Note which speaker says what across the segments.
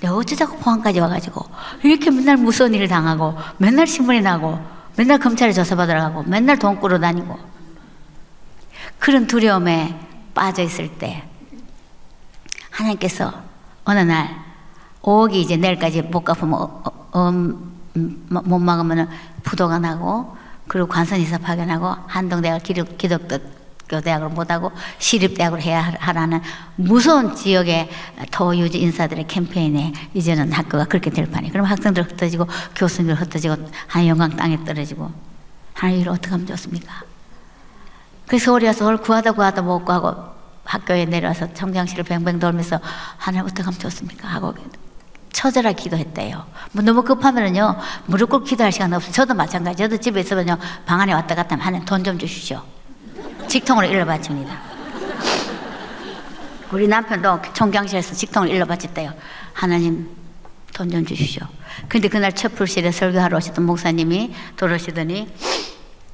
Speaker 1: 내가 어찌 자꾸 포항까지 와가지고 이렇게 맨날 무서운 일을 당하고 맨날 신문이 나고 맨날 검찰에 조사받으러 가고 맨날 돈 꾸러 다니고 그런 두려움에 빠져 있을 때 하나님께서 어느 날 5억이 이제 내일까지 못 갚으면 못 막으면 부도가 나고 그리고 관선이사 파견하고 한동대학 기독교대학을 못하고 시립대학을 해야 하라는 무서운 지역의 토유지 인사들의 캠페인에 이제는 학교가 그렇게 될 판이. 그럼 학생들 흩어지고 교수님들 흩어지고 한 영광 땅에 떨어지고 하나님 이를 어떻게 하면 좋습니까? 그래서 서울에 와서 그걸 구하다 못 구하고 학교에 내려와서 청장실을 뱅뱅 돌면서 하나님 어떻게 하면 좋습니까? 하고 처절하게 기도했대요. 뭐 너무 급하면은요 무릎 꿇고 기도할 시간 없어요. 저도 마찬가지. 저도 집에 있으면요 방 안에 왔다 갔다 하면 하나님 돈 좀 주십시오. 직통으로 일러 바칩니다. 우리 남편도 총경실에서 직통을 일러 바쳤대요. 하나님 돈 좀 주십시오. 근데 그날 첩불실에 설교하러 오셨던 목사님이 돌아오시더니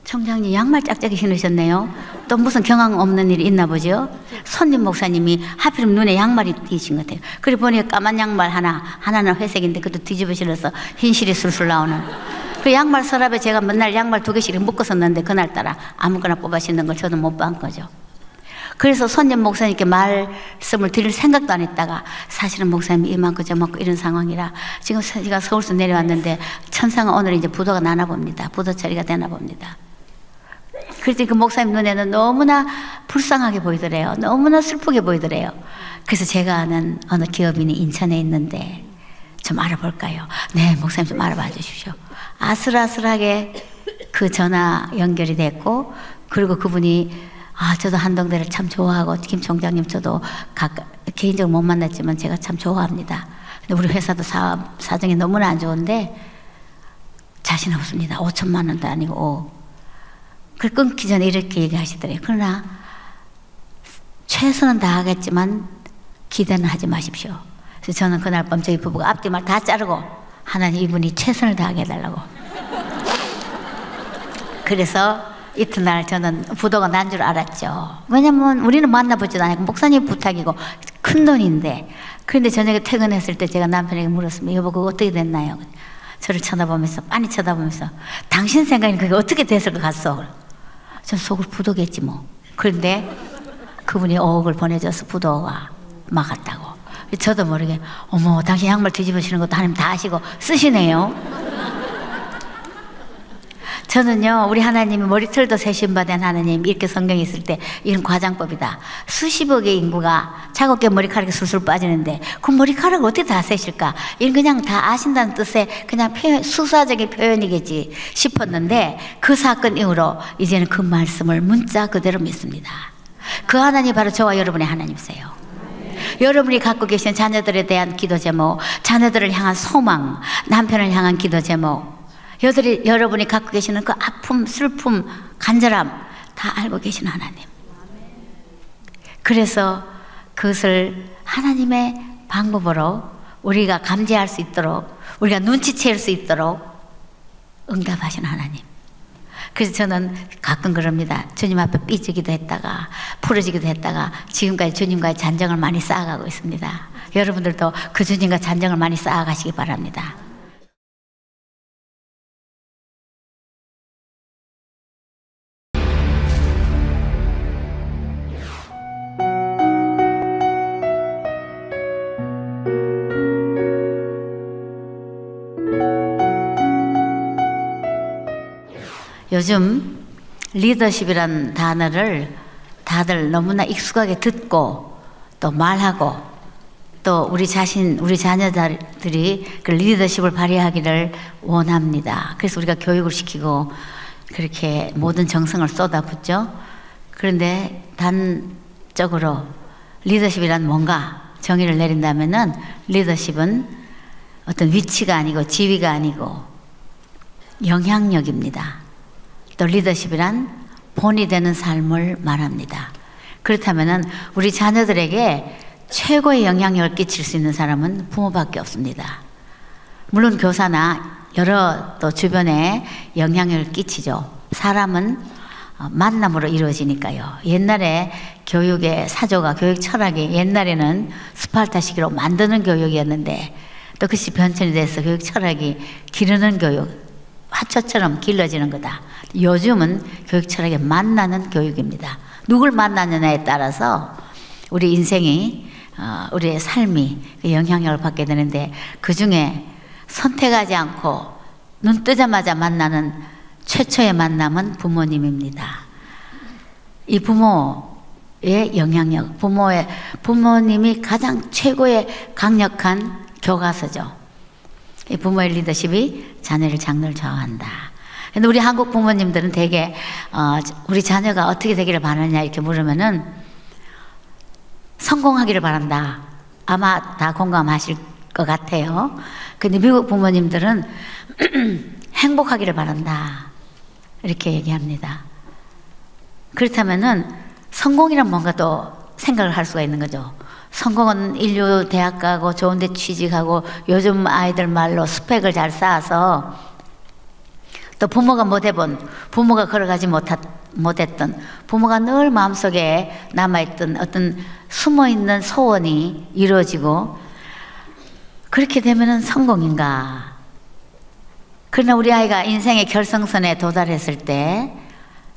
Speaker 1: 청장님 양말 짝짝이 신으셨네요. 또 무슨 경황 없는 일이 있나 보죠. 손님 목사님이 하필이면 눈에 양말이 띄신 것 같아요. 그리고 보니까 까만 양말 하나는 회색인데 그것도 뒤집어 신어서 흰실이 술술 나오는 그 양말 서랍에 제가 맨날 양말 2개씩 묶었었는데 그날따라 아무거나 뽑아 신는 걸 저도 못 본 거죠. 그래서 손님 목사님께 말씀을 드릴 생각도 안 했다가 사실은 목사님이 이만큼 저만큼 이런 상황이라 지금 제가 서울서 내려왔는데 천상은 오늘 이제 부도가 나나 봅니다. 부도 처리가 되나 봅니다. 그랬더니 그 목사님 눈에는 너무나 불쌍하게 보이더래요. 너무나 슬프게 보이더래요. 그래서 제가 아는 어느 기업인이 인천에 있는데 좀 알아볼까요? 네, 목사님 좀 알아봐 주십시오. 아슬아슬하게 그 전화 연결이 됐고 그리고 그분이 저도 한동대를 참 좋아하고 김 총장님 저도 개인적으로 못 만났지만 제가 참 좋아합니다. 근데 우리 회사도 사정이 너무나 안 좋은데 자신 없습니다. 5천만 원도 아니고 그 끊기 전에 이렇게 얘기하시더래요. 그러나 최선은 다하겠지만 기대는 하지 마십시오. 그래서 저는 그날 밤 저희 부부가 앞뒤말 다 자르고 하나님 이분이 최선을 다하게 해달라고. 그래서 이튿날 저는 부도가 난 줄 알았죠. 왜냐면 우리는 만나보지도 않았고 목사님 부탁이고 큰 돈인데. 그런데 저녁에 퇴근했을 때 제가 남편에게 물었습니다. 여보 그거 어떻게 됐나요? 저를 쳐다보면서 빤히 쳐다보면서 당신 생각에는 그게 어떻게 됐을 것 같소? 전 속을 부도겠지 뭐. 그런데 그분이 5억을 보내줘서 부도가 막았다고. 저도 모르게 어머 당신 양말 뒤집으시는 것도 하나님 다 아시고 쓰시네요. 저는요 우리 하나님이 머리털도 세신 바 된 하나님 이렇게 성경에 있을 때 이런 과장법이다. 수십억의 인구가 차갑게 머리카락이 술술 빠지는데 그 머리카락을 어떻게 다 세실까? 이건 그냥 다 아신다는 뜻의 그냥 수사적인 표현이겠지 싶었는데 그 사건 이후로 이제는 그 말씀을 문자 그대로 믿습니다. 그 하나님이 바로 저와 여러분의 하나님이세요. 여러분이 갖고 계신 자녀들에 대한 기도 제목, 자녀들을 향한 소망, 남편을 향한 기도 제목, 여러분이 갖고 계시는 그 아픔, 슬픔, 간절함 다 알고 계신 하나님. 그래서 그것을 하나님의 방법으로 우리가 감지할 수 있도록 우리가 눈치챌 수 있도록 응답하신 하나님. 그래서 저는 가끔 그럽니다. 주님 앞에 삐지기도 했다가 부러지기도 했다가 지금까지 주님과의 잔정을 많이 쌓아가고 있습니다. 여러분들도 그 주님과 잔정을 많이 쌓아가시기 바랍니다. 요즘 리더십이라는 단어를 다들 너무나 익숙하게 듣고 또 말하고 또 우리 자녀들이 그 리더십을 발휘하기를 원합니다. 그래서 우리가 교육을 시키고 그렇게 모든 정성을 쏟아붓죠. 그런데 단적으로 리더십이란 뭔가 정의를 내린다면은 리더십은 어떤 위치가 아니고 지위가 아니고 영향력입니다. 또 리더십이란 본이 되는 삶을 말합니다. 그렇다면 우리 자녀들에게 최고의 영향력을 끼칠 수 있는 사람은 부모밖에 없습니다. 물론 교사나 여러 또 주변에 영향력을 끼치죠. 사람은 만남으로 이루어지니까요. 옛날에 교육의 사조가, 교육 철학이 옛날에는 스파르타식으로 만드는 교육이었는데 또 그것이 변천이 돼서 교육 철학이 기르는 교육, 화초처럼 길러지는 거다. 요즘은 교육 철학이 만나는 교육입니다. 누굴 만나느냐에 따라서 우리 인생이, 우리의 삶이 영향력을 받게 되는데, 그 중에 선택하지 않고 눈 뜨자마자 만나는 최초의 만남은 부모님입니다. 이 부모의 영향력, 부모님이 가장 최고의 강력한 교과서죠. 이 부모의 리더십이 자녀를 장래를 좌우한다. 근데 우리 한국 부모님들은 되게 우리 자녀가 어떻게 되기를 바라느냐 이렇게 물으면은 성공하기를 바란다. 아마 다 공감하실 것 같아요. 근데 미국 부모님들은 행복하기를 바란다. 이렇게 얘기합니다. 그렇다면은 성공이란 뭔가 또 생각을 할 수가 있는 거죠. 성공은 인류 대학 가고 좋은 데 취직하고 요즘 아이들 말로 스펙을 잘 쌓아서 또 부모가 못 해본, 부모가 걸어가지 못했던, 부모가 늘 마음속에 남아있던 어떤 숨어있는 소원이 이루어지고, 그렇게 되면은 성공인가? 그러나 우리 아이가 인생의 결성선에 도달했을 때,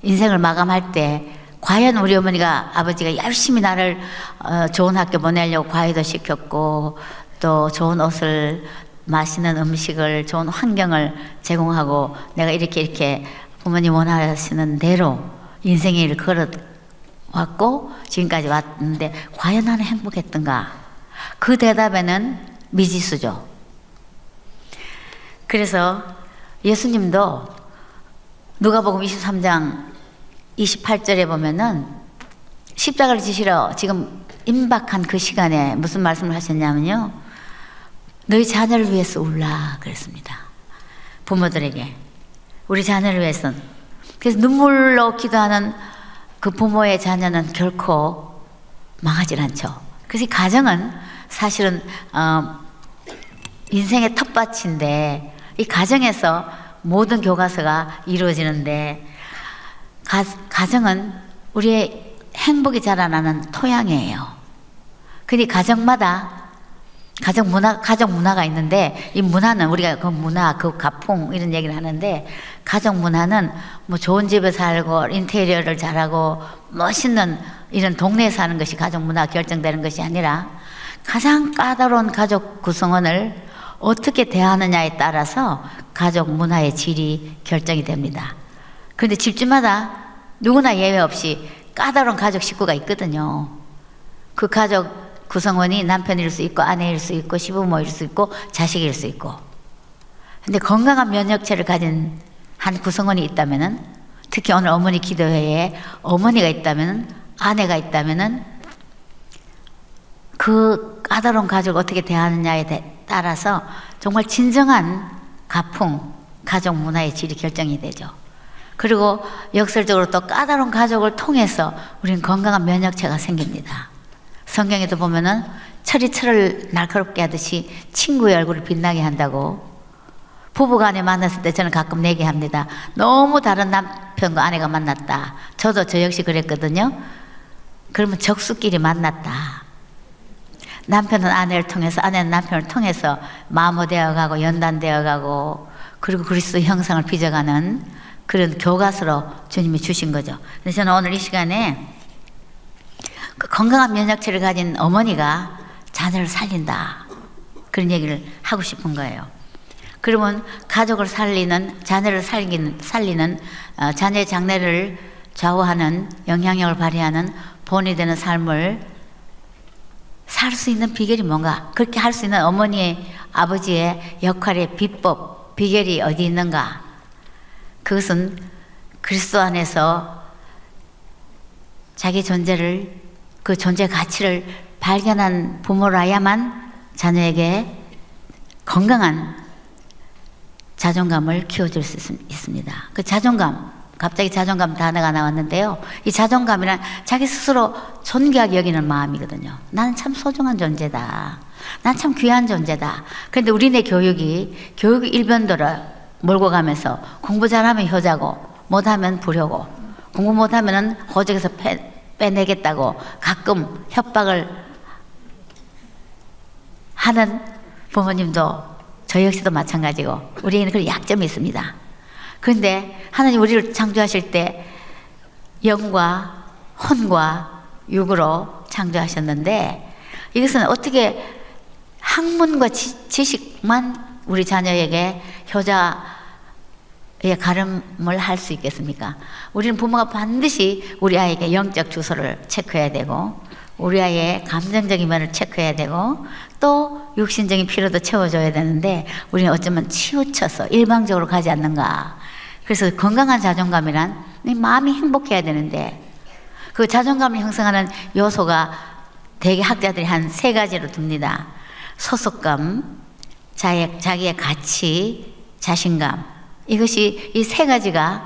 Speaker 1: 인생을 마감할 때 과연 우리 어머니가, 아버지가 열심히 나를 좋은 학교 보내려고 과외도 시켰고 또 좋은 옷을, 맛있는 음식을, 좋은 환경을 제공하고 내가 이렇게 부모님 원하시는 대로 인생의 일을 걸어왔고 지금까지 왔는데 과연 나는 행복했던가? 그 대답에는 미지수죠. 그래서 예수님도 누가복음 23장 28절에 보면은 십자가를 지시러 지금 임박한 그 시간에 무슨 말씀을 하셨냐면요, 너희 자녀를 위해서 울라 그랬습니다. 부모들에게, 우리 자녀를 위해서. 그래서 눈물로 기도하는 그 부모의 자녀는 결코 망하질 않죠. 그래서 이 가정은 사실은 인생의 텃밭인데, 이 가정에서 모든 교과서가 이루어지는데, 가정은 우리의 행복이 자라나는 토양이에요. 근데 가정마다 가정 문화가 있는데, 이 문화는 우리가 그 문화, 그 가풍 이런 얘기를 하는데, 가정 문화는 뭐 좋은 집에 살고 인테리어를 잘하고 멋있는 이런 동네에 사는 것이 가정 문화가 결정되는 것이 아니라 가장 까다로운 가족 구성원을 어떻게 대하느냐에 따라서 가족 문화의 질이 결정이 됩니다. 그런데 집집마다 누구나 예외 없이 까다로운 가족 식구가 있거든요. 그 가족 구성원이 남편일 수 있고 아내일 수 있고 시부모일 수 있고 자식일 수 있고. 근데 건강한 면역체를 가진 한 구성원이 있다면은, 특히 오늘 어머니 기도회에 어머니가 있다면은, 아내가 있다면은 그 까다로운 가족을 어떻게 대하느냐에 따라서 정말 진정한 가풍, 가족 문화의 질이 결정이 되죠. 그리고 역설적으로 또 까다로운 가족을 통해서 우리는 건강한 면역체가 생깁니다. 성경에도 보면은 철이 철을 날카롭게 하듯이 친구의 얼굴을 빛나게 한다고. 부부간에 만났을 때 저는 가끔 얘기합니다. 너무 다른 남편과 아내가 만났다. 저도 저 역시 그랬거든요. 그러면 적수끼리 만났다. 남편은 아내를 통해서, 아내는 남편을 통해서 마모되어 가고 연단되어 가고, 그리고 그리스도의 형상을 빚어가는 그런 교과서로 주님이 주신 거죠. 그래서 저는 오늘 이 시간에 그 건강한 면역체를 가진 어머니가 자녀를 살린다, 그런 얘기를 하고 싶은 거예요. 그러면 가족을 살리는, 자녀를 살리는, 자녀의 장래를 좌우하는, 영향력을 발휘하는 본이 되는 삶을 살 수 있는 비결이 뭔가? 그렇게 할 수 있는 어머니의, 아버지의 역할의 비법, 비결이 어디 있는가? 그것은 그리스도 안에서 자기 존재를, 그 존재 가치를 발견한 부모라야만 자녀에게 건강한 자존감을 키워줄 수 있습니다. 그 자존감, 갑자기 자존감 단어가 나왔는데요. 이 자존감이란 자기 스스로 존귀하게 여기는 마음이거든요. 나는 참 소중한 존재다. 난 참 귀한 존재다. 그런데 우리네 교육이 일변도를 몰고 가면서 공부 잘하면 효자고, 못하면 불효고, 공부 못하면은 호적에서 빼내겠다고 가끔 협박을 하는 부모님도 저 역시도 마찬가지고 우리에게는 그런 약점이 있습니다. 그런데 하나님 우리를 창조하실 때 영과 혼과 육으로 창조하셨는데 이것은 어떻게 학문과 지식만 우리 자녀에게 효자의 가름을 할 수 있겠습니까? 우리는 부모가 반드시 우리 아이에게 영적 주소를 체크해야 되고 우리 아이의 감정적인 면을 체크해야 되고 또 육신적인 필요도 채워줘야 되는데 우리는 어쩌면 치우쳐서 일방적으로 가지 않는가. 그래서 건강한 자존감이란 내 마음이 행복해야 되는데 그 자존감을 형성하는 요소가 대개 학자들이 한 3가지로 둡니다. 소속감, 자기의 가치, 자신감. 이것이 이 3가지가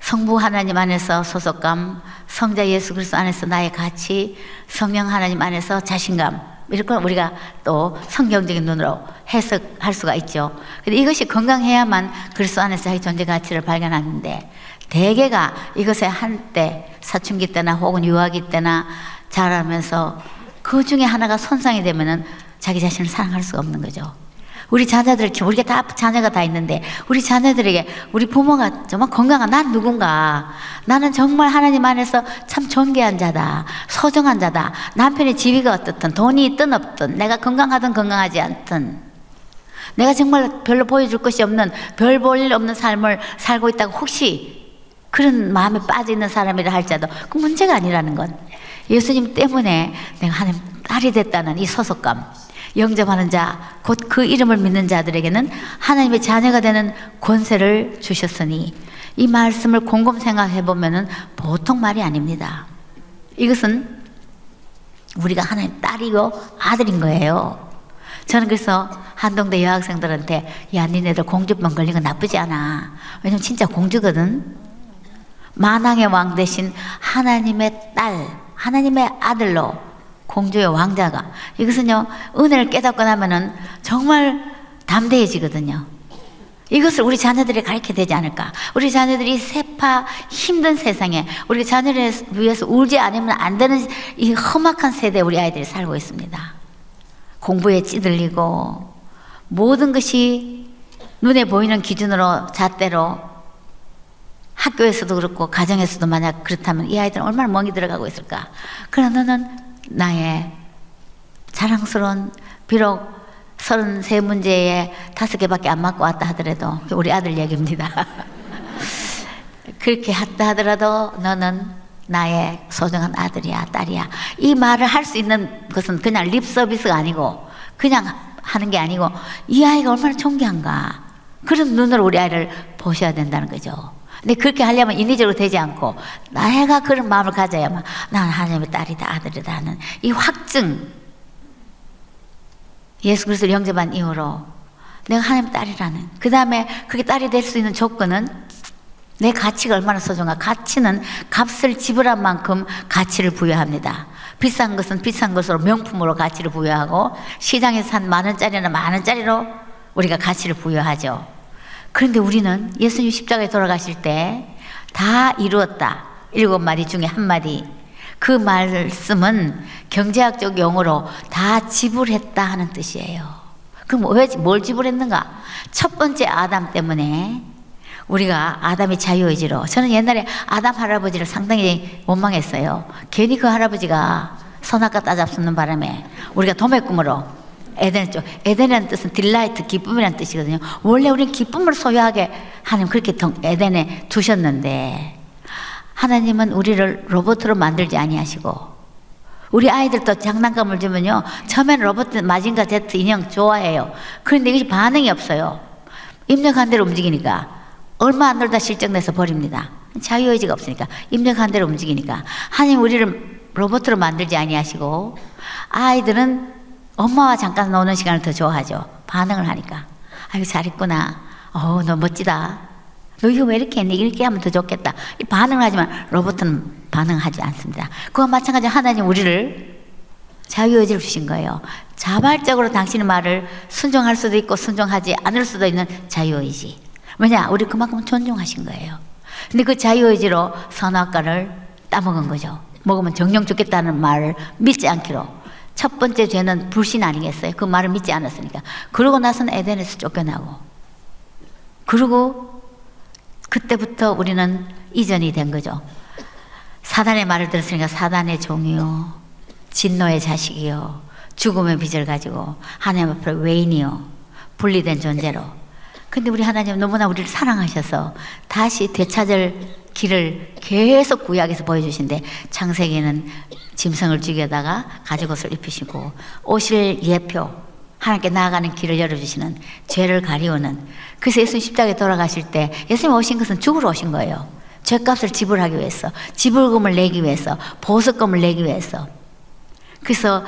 Speaker 1: 성부 하나님 안에서 소속감, 성자 예수 그리스도 안에서 나의 가치, 성령 하나님 안에서 자신감. 이렇게 우리가 또 성경적인 눈으로 해석할 수가 있죠. 근데 이것이 건강해야만 그리스도 안에서 자기 존재 가치를 발견하는데 대개가 이것에 한때 사춘기 때나 혹은 유아기 때나 자라면서 그 중에 하나가 손상이 되면은 자기 자신을 사랑할 수가 없는 거죠. 우리 자녀들, 우리가 다 자녀가 다 있는데 우리 자녀들에게 우리 부모가 정말 건강한 난 누군가, 나는 정말 하나님 안에서 참 존귀한 자다, 소중한 자다, 남편의 지위가 어떻든 돈이 있든 없든 내가 건강하든 건강하지 않든 내가 정말 별로 보여줄 것이 없는 별 볼 일 없는 삶을 살고 있다고 혹시 그런 마음에 빠져 있는 사람이라 할지라도 그 문제가 아니라는 건 예수님 때문에 내가 하나님 딸이 됐다는 이 소속감, 영접하는 자, 곧 그 이름을 믿는 자들에게는 하나님의 자녀가 되는 권세를 주셨으니 이 말씀을 곰곰 생각해 보면은 보통 말이 아닙니다. 이것은 우리가 하나님 딸이고 아들인 거예요. 저는 그래서 한동대 여학생들한테 야 니네들 공주병 걸린 건 나쁘지 않아. 왜냐면 진짜 공주거든. 만왕의 왕 대신 하나님의 딸, 하나님의 아들로 공주의 왕자가, 이것은요 은혜를 깨닫고 나면은 정말 담대해지거든요. 이것을 우리 자녀들이 가르쳐야 되지 않을까. 우리 자녀들이 세파 힘든 세상에 우리 자녀를 위해서 울지 않으면 안 되는 이 험악한 세대에 우리 아이들이 살고 있습니다. 공부에 찌들리고 모든 것이 눈에 보이는 기준으로 잣대로, 학교에서도 그렇고 가정에서도 만약 그렇다면 이 아이들은 얼마나 멍이 들어가고 있을까. 그러나 너는 나의 자랑스러운, 비록 33문제에 5개밖에 안 맞고 왔다 하더라도, 우리 아들 얘기입니다. 그렇게 했다 하더라도 너는 나의 소중한 아들이야, 딸이야. 이 말을 할 수 있는 것은 그냥 립 서비스가 아니고 그냥 하는 게 아니고 이 아이가 얼마나 존귀한가, 그런 눈으로 우리 아이를 보셔야 된다는 거죠. 근데 그렇게 하려면 인위적으로 되지 않고 내가 그런 마음을 가져야만 나는 하나님의 딸이다, 아들이다 하는 이 확증, 예수 그리스도를 영접한 이후로 내가 하나님의 딸이라는, 그 다음에 그게 딸이 될 수 있는 조건은 내 가치가 얼마나 소중한가. 가치는 값을 지불한 만큼 가치를 부여합니다. 비싼 것은 비싼 것으로 명품으로 가치를 부여하고 시장에서 산 10,000원짜리는 10,000원짜리로 우리가 가치를 부여하죠. 그런데 우리는 예수님 십자가에 돌아가실 때 다 이루었다, 7마디 중에 1마디, 그 말씀은 경제학적 용어로 다 지불했다 하는 뜻이에요. 그럼 왜 뭘 지불했는가? 첫 번째 아담 때문에 우리가 아담의 자유의지로, 저는 옛날에 아담 할아버지를 상당히 원망했어요. 괜히 그 할아버지가 선악과 따잡수는 바람에 우리가 도매꿈으로 에덴 쪽, 에덴이라는 뜻은 딜라이트, 기쁨이라는 뜻이거든요. 원래 우리는 기쁨을 소유하게 하나님 그렇게 에덴에 두셨는데 하나님은 우리를 로봇으로 만들지 아니하시고, 우리 아이들도 장난감을 주면요 처음에는 로봇 마징가 제트 인형 좋아해요. 그런데 이것이 반응이 없어요. 입력한 대로 움직이니까 얼마 안 놀다 실적내서 버립니다. 자유의지가 없으니까, 입력한 대로 움직이니까. 하나님 우리를 로봇으로 만들지 아니하시고 아이들은 엄마와 잠깐 노는 시간을 더 좋아하죠. 반응을 하니까. 아이고 잘했구나, 너 멋지다, 너 이거 왜 이렇게 했니, 이렇게 하면 더 좋겠다, 이 반응을 하지만 로봇은 반응하지 않습니다. 그와 마찬가지로 하나님 우리를 자유의지를 주신 거예요. 자발적으로 당신의 말을 순종할 수도 있고 순종하지 않을 수도 있는 자유의지. 왜냐? 우리 그만큼 존중하신 거예요. 근데 그 자유의지로 선악과를 따먹은 거죠. 먹으면 정령 죽겠다는 말을 믿지 않기로. 첫 번째 죄는 불신 아니겠어요? 그 말을 믿지 않았으니까. 그러고 나서는 에덴에서 쫓겨나고. 그리고 그때부터 우리는 이전이 된 거죠. 사단의 말을 들었으니까 사단의 종이요, 진노의 자식이요, 죽음의 빚을 가지고 하나님 앞에 외인이요, 분리된 존재로. 근데 우리 하나님 너무나 우리를 사랑하셔서 다시 되찾을 길을 계속 구약에서 보여주신데, 창세기는 짐승을 죽여다가 가죽옷을 입히시고, 오실 예표, 하나님께 나아가는 길을 열어주시는, 죄를 가리우는. 그래서 예수님 십자가에 돌아가실 때 예수님 오신 것은 죽으러 오신 거예요. 죄값을 지불하기 위해서, 지불금을 내기 위해서, 보석금을 내기 위해서. 그래서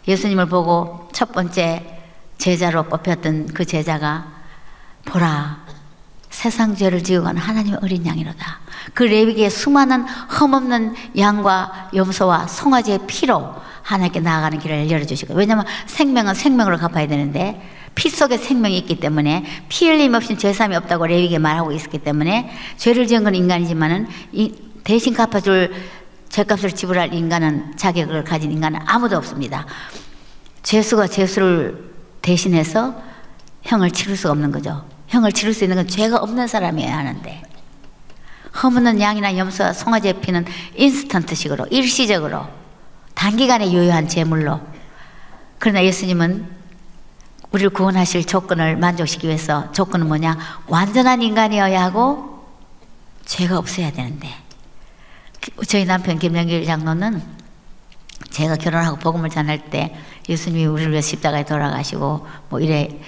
Speaker 1: 예수님을 보고 첫 번째 제자로 뽑혔던 그 제자가, 보라, 세상 죄를 지고 가는 하나님의 어린 양이로다. 그 레위기에 수많은 흠없는 양과 염소와 송아지의 피로 하나님께 나아가는 길을 열어주시고, 왜냐하면 생명은 생명으로 갚아야 되는데 피 속에 생명이 있기 때문에, 피 흘림 없이는 죄사함이 없다고 레위기에 말하고 있었기 때문에, 죄를 지은 건 인간이지만은 대신 갚아줄, 죄값을 지불할 인간은, 자격을 가진 인간은 아무도 없습니다. 죄수가 죄수를 대신해서 형을 치를 수가 없는 거죠. 형을 치를 수 있는 건 죄가 없는 사람이어야 하는데, 허무는 양이나 염소와 송아지의 피는 인스턴트식으로, 일시적으로, 단기간에 유효한 제물로. 그러나 예수님은 우리를 구원하실 조건을 만족시키기 위해서, 조건은 뭐냐? 완전한 인간이어야 하고 죄가 없어야 되는데, 저희 남편 김영길 장로는 제가 결혼하고 복음을 전할 때 예수님이 우리를 위해 십자가에 돌아가시고 뭐 이래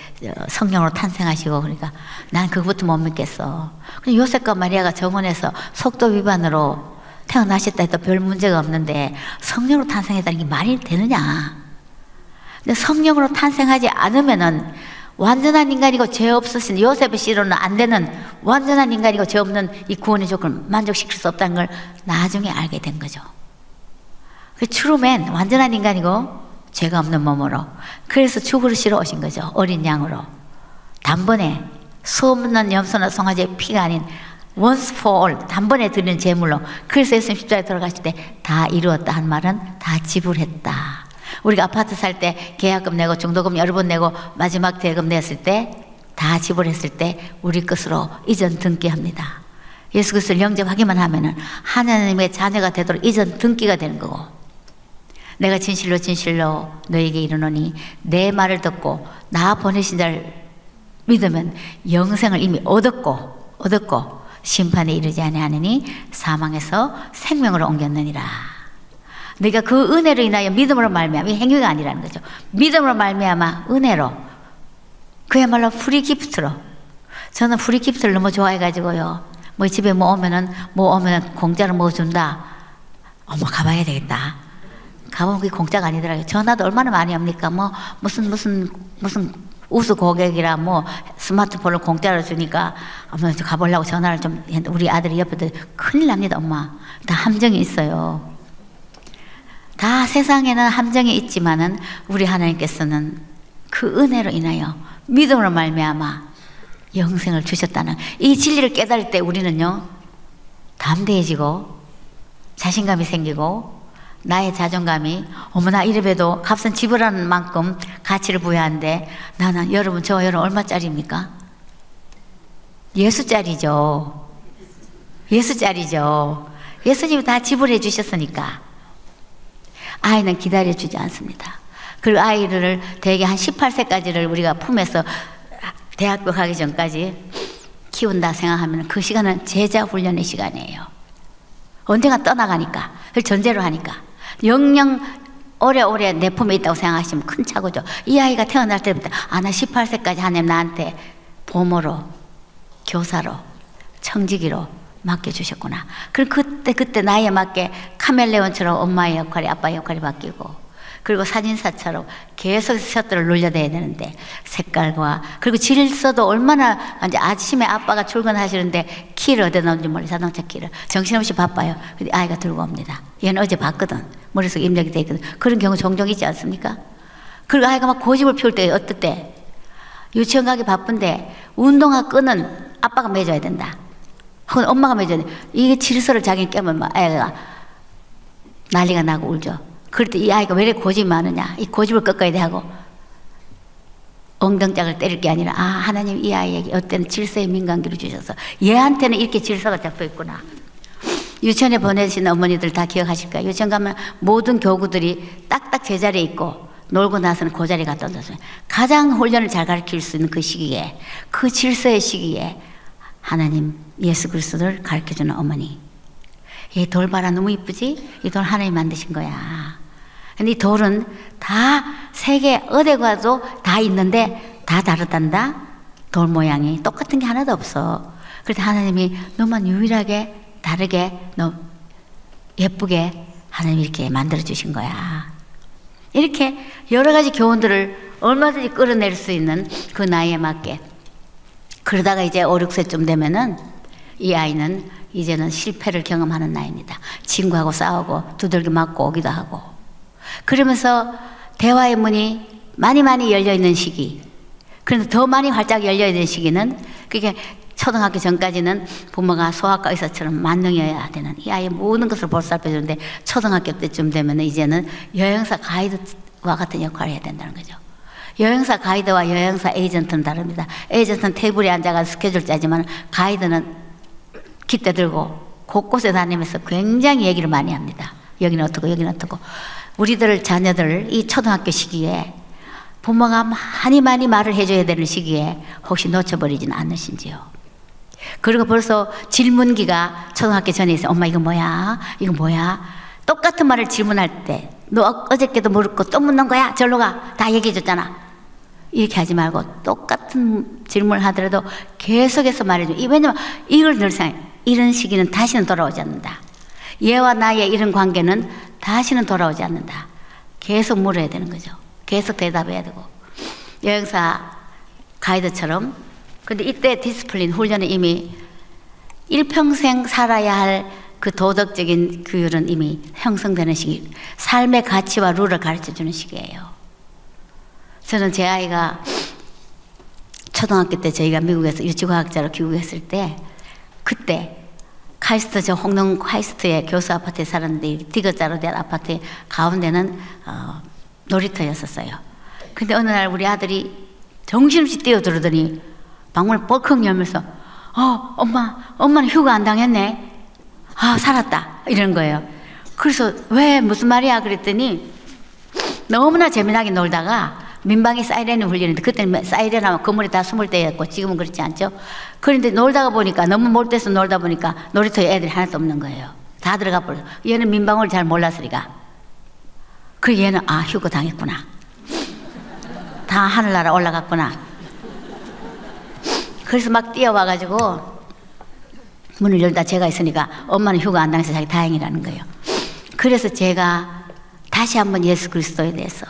Speaker 1: 성령으로 탄생하시고, 그러니까 난 그것부터 못 믿겠어. 근데 요셉과 마리아가 정원에서 속도 위반으로 태어나셨다 해도 별 문제가 없는데 성령으로 탄생했다는 게 말이 되느냐? 근데 성령으로 탄생하지 않으면은 완전한 인간이고 죄 없으신 요셉의 씨로는 안 되는 완전한 인간이고 죄 없는 이 구원의 조건을 만족시킬 수 없다는 걸 나중에 알게 된 거죠. 그 트루맨, 완전한 인간이고 죄가 없는 몸으로. 그래서 죽으시러 오신 거죠. 어린 양으로. 단번에, 수없는 염소나 송아지의 피가 아닌 once for all, 단번에 드리는 제물로. 그래서 예수님 십자가에 돌아가실 때 다 이루었다 한 말은 다 지불했다. 우리가 아파트 살 때 계약금 내고 중도금 여러 번 내고 마지막 대금 냈을 때, 다 지불했을 때 우리 것으로 이전 등기합니다. 예수 그리스도를 영접하기만 하면은 하나님의 자녀가 되도록 이전 등기가 되는 거고, 내가 진실로 진실로 너에게 이르노니 내 말을 듣고 나 보내신 자를 믿으면 영생을 이미 얻었고 심판에 이르지 아니하느니 사망에서 생명으로 옮겼느니라. 네가 그 은혜로 인하여 믿음으로 말미암아, 이 행위가 아니라는 거죠. 믿음으로 말미암아 은혜로, 그야말로 프리 기프트로. 저는 프리 기프트를 너무 좋아해가지고요, 뭐 집에 뭐 오면은 공짜로 뭐 준다, 어머 가봐야 되겠다. 가보면 그게 공짜가 아니더라고요. 전화도 얼마나 많이 합니까? 뭐 무슨 우수 고객이라 뭐 스마트폰을 공짜로 주니까 어머 가보려고 전화를 좀 했는데, 우리 아들이 옆에도 큰일 납니다. 엄마, 다 함정이 있어요. 다 세상에는 함정이 있지만은 우리 하나님께서는 그 은혜로 인하여 믿음으로 말미암아 영생을 주셨다는 이 진리를 깨달을 때 우리는요, 담대해지고 자신감이 생기고, 나의 자존감이 어머나 이래봬도 값은 지불하는 만큼 가치를 부여하는데, 나는 여러분, 저 여러분 얼마짜리입니까? 예수짜리죠. 예수님이 다 지불해 주셨으니까. 아이는 기다려주지 않습니다. 그리고 아이를 대개 한 18세까지를 우리가 품에서 대학교 가기 전까지 키운다 생각하면 그 시간은 제자 훈련의 시간이에요. 언젠가 떠나가니까, 그걸 전제로 하니까. 영영 오래오래 내 품에 있다고 생각하시면 큰 착오죠. 이 아이가 태어날 때부터 나 18세까지 하나님 나한테 보모로, 교사로, 청지기로 맡겨주셨구나. 그리고 그때 나이에 맞게 카멜레온처럼 엄마의 역할이 아빠의 역할이 바뀌고, 그리고 사진사처럼 계속 셔터를 눌려대야 되는데, 색깔과, 그리고 질서도 얼마나, 이제 아침에 아빠가 출근하시는데 키를 어디다 놓은지 몰라, 자동차 키를. 정신없이 바빠요. 근데 아이가 들고 옵니다. 얘는 어제 봤거든. 머릿속에 입력이 돼 있거든. 그런 경우 종종 있지 않습니까? 그리고 아이가 막 고집을 피울 때, 어떨 때 유치원 가기 바쁜데 운동화 끈은 아빠가 매줘야 된다. 그건 엄마가 맺어야 돼. 이게 질서를 자기 깨면 막 애가 난리가 나고 울죠. 그럴 때 이 아이가 왜 이렇게 고집이 많으냐. 이 고집을 꺾어야 돼 하고 엉덩짝을 때릴 게 아니라 아 하나님 이 아이에게 어떤 질서의 민감기를 주셔서 얘한테는 이렇게 질서가 잡혀 있구나. 유치원에 보내신 어머니들 다 기억하실 거예요. 유치원 가면 모든 교구들이 딱딱 제자리에 있고 놀고 나서는 그 자리에 갖다 놔서 가장 훈련을 잘 가르칠 수 있는 그 시기에 그 질서의 시기에 하나님 예수 그리스도를 가르쳐주는 어머니. 이 돌 봐라 너무 이쁘지? 이 돌 하나님 만드신 거야. 근데 이 돌은 다 세계 어디 가도 다 있는데 다 다르단다. 돌 모양이 똑같은 게 하나도 없어. 그래서 하나님이 너만 유일하게 다르게 너 예쁘게 하나님이 이렇게 만들어 주신 거야. 이렇게 여러 가지 교훈들을 얼마든지 끌어낼 수 있는 그 나이에 맞게. 그러다가 이제 5, 6세쯤 되면은 이 아이는 이제는 실패를 경험하는 나이입니다. 친구하고 싸우고 두들겨 맞고 오기도 하고. 그러면서 대화의 문이 많이 열려 있는 시기. 그런데 더 많이 활짝 열려 있는 시기는 그게 초등학교 전까지는 부모가 소아과 의사처럼 만능이어야 되는 이 아이의 모든 것을 보살펴주는데 초등학교 때쯤 되면 이제는 여행사 가이드와 같은 역할을 해야 된다는 거죠. 여행사 가이드와 여행사 에이전트는 다릅니다. 에이전트는 테이블에 앉아서 스케줄 짜지만 가이드는 깃대 들고 곳곳에 다니면서 굉장히 얘기를 많이 합니다. 여기는 어떻고 여기는 어떻고. 우리들 자녀들 이 초등학교 시기에 부모가 많이 말을 해줘야 되는 시기에 혹시 놓쳐버리지는 않으신지요. 그리고 벌써 질문기가 초등학교 전에 있어요. 엄마 이거 뭐야? 이거 뭐야? 똑같은 말을 질문할 때 너 어저께도 물었고 또 묻는 거야? 절로 가. 다 얘기해 줬잖아. 이렇게 하지 말고 똑같은 질문을 하더라도 계속해서 말해줘. 왜냐면 이걸 늘 생각해. 이런 시기는 다시는 돌아오지 않는다. 얘와 나의 이런 관계는 다시는 돌아오지 않는다. 계속 물어야 되는 거죠. 계속 대답해야 되고. 여행사 가이드처럼. 근데 이때 디스플린 훈련은 이미 일평생 살아야 할 그 도덕적인 규율은 이미 형성되는 시기. 삶의 가치와 룰을 가르쳐주는 시기예요. 저는 제 아이가 초등학교 때 저희가 미국에서 유치과학자로 귀국했을 때 그때 카이스트 저 홍릉 카이스트의 교수 아파트에 살았는데 디귿자로 된 아파트의 가운데는 놀이터였었어요. 근데 어느 날 우리 아들이 정신없이 뛰어들더니 방문을 벌컥 열면서 엄마는 휴가 안 당했네. 아 살았다 이러는 거예요. 그래서 왜 무슨 말이야 그랬더니 너무나 재미나게 놀다가 민방위 사이렌을 울리는데 그때는 사이렌 하면 건물이 다 숨을 때였고 지금은 그렇지 않죠. 그런데 놀다가 보니까 너무 몰때서 놀다 보니까 놀이터에 애들이 하나도 없는 거예요. 다 들어가 버려서 얘는 민방위를 잘 몰랐으니까. 그 얘는 휴가 당했구나. 다 하늘나라 올라갔구나. 그래서 막 뛰어와가지고 문을 열다 제가 있으니까 엄마는 휴가 안 당해서 자기 다행이라는 거예요. 그래서 제가 다시 한번 예수 그리스도에 대해서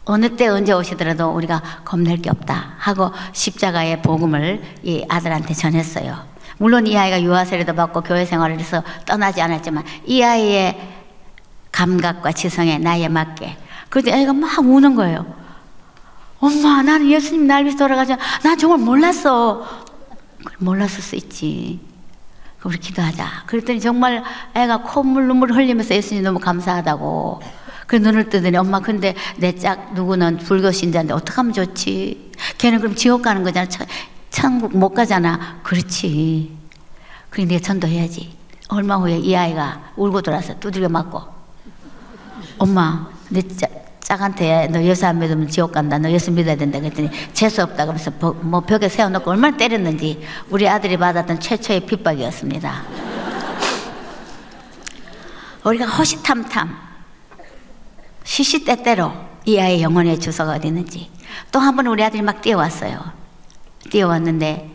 Speaker 1: 어느 때 언제 오시더라도 우리가 겁낼 게 없다 하고 십자가의 복음을 이 아들한테 전했어요. 물론 이 아이가 유아 세례도 받고 교회 생활을 해서 떠나지 않았지만 이 아이의 감각과 지성에 나이에 맞게. 그런데 애가 막 우는 거예요. 엄마 나는 예수님 날 위해서 돌아가자. 나 정말 몰랐어. 몰랐을 수 있지. 우리 기도하자. 그랬더니 정말 애가 콧물 눈물을 흘리면서 예수님 너무 감사하다고. 그 눈을 뜨더니 엄마 근데 내 짝 누구는 불교 신자인데 어떡하면 좋지? 걔는 그럼 지옥 가는 거잖아. 천국 못 가잖아. 그렇지. 그래 내가 전도해야지. 얼마 후에 이 아이가 울고 돌아서 두들겨 맞고 엄마 내 짝한테 너 예수 안 믿으면 지옥 간다. 너 예수 믿어야 된다. 그랬더니 재수없다. 그러면서 뭐 벽에 세워놓고 얼마나 때렸는지 우리 아들이 받았던 최초의 핍박이었습니다. 우리가 호시탐탐 시시때때로 이 아이의 영혼의 주소가 어디 있는지. 또 한 번 우리 아들이 막 뛰어왔어요. 뛰어왔는데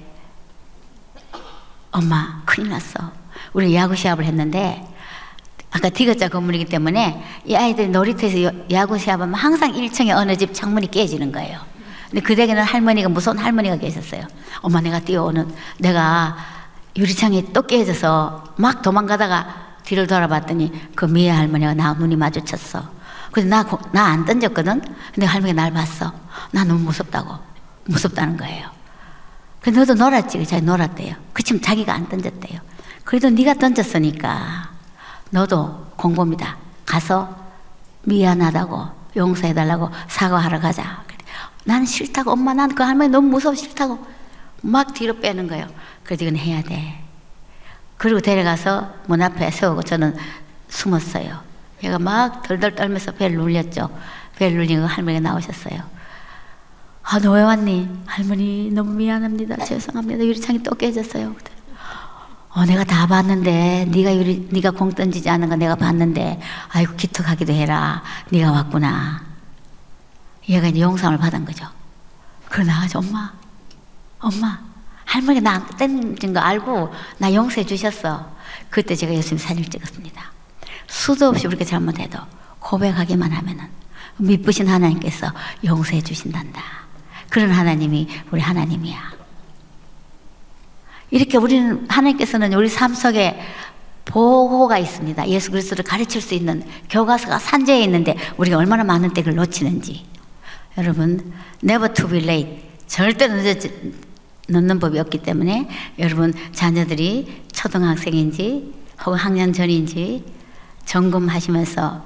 Speaker 1: 엄마 큰일 났어. 우리 야구 시합을 했는데 아까 디귿자 건물이기 때문에 이 아이들이 놀이터에서 야구 시합하면 항상 1층에 어느 집 창문이 깨지는 거예요. 근데 그 댁에는 할머니가 무서운 할머니가 계셨어요. 엄마 내가 유리창이 또 깨져서 막 도망가다가 뒤를 돌아봤더니 그 미애 할머니가 나 눈이 마주쳤어. 그래서 나 안 던졌거든. 근데 할머니가 날 봤어. 나 너무 무섭다는 거예요. 그 너도 놀았지? 자기 놀았대요. 그치만 자기가 안 던졌대요. 그래도 네가 던졌으니까 너도 공범이다. 가서 미안하다고 용서해달라고 사과하러 가자. 나는 싫다고. 엄마 난 그 할머니 너무 무서워 싫다고 막 뒤로 빼는 거예요. 그래도 이건 해야 돼. 그리고 데려가서 문 앞에 세우고 저는 숨었어요. 얘가 막 덜덜 떨면서 배를 눌렸죠. 배를 눌리고 할머니가 나오셨어요. 아, 너 왜 왔니? 할머니 너무 미안합니다. 죄송합니다. 유리창이 또 깨졌어요. 내가 다 봤는데 네가 공 던지지 않은 거 내가 봤는데 아이고 기특하기도 해라. 네가 왔구나. 얘가 이제 용서를 받은 거죠. 그러고 나가서 엄마 할머니가 나 안 던진 거 알고 나 용서해 주셨어. 그때 제가 예수님 사진을 찍었습니다. 수도 없이 우리가 잘못해도 고백하기만 하면은 미쁘신 하나님께서 용서해 주신단다. 그런 하나님이 우리 하나님이야. 이렇게 우리는 하나님께서는 우리 삶 속에 보호가 있습니다. 예수 그리스도를 가르칠 수 있는 교과서가 산재해 있는데 우리가 얼마나 많은 때를 놓치는지. 여러분, never to be late. 절대 늦는 법이 없기 때문에 여러분 자녀들이 초등학생인지 혹은 학년 전인지 점검하시면서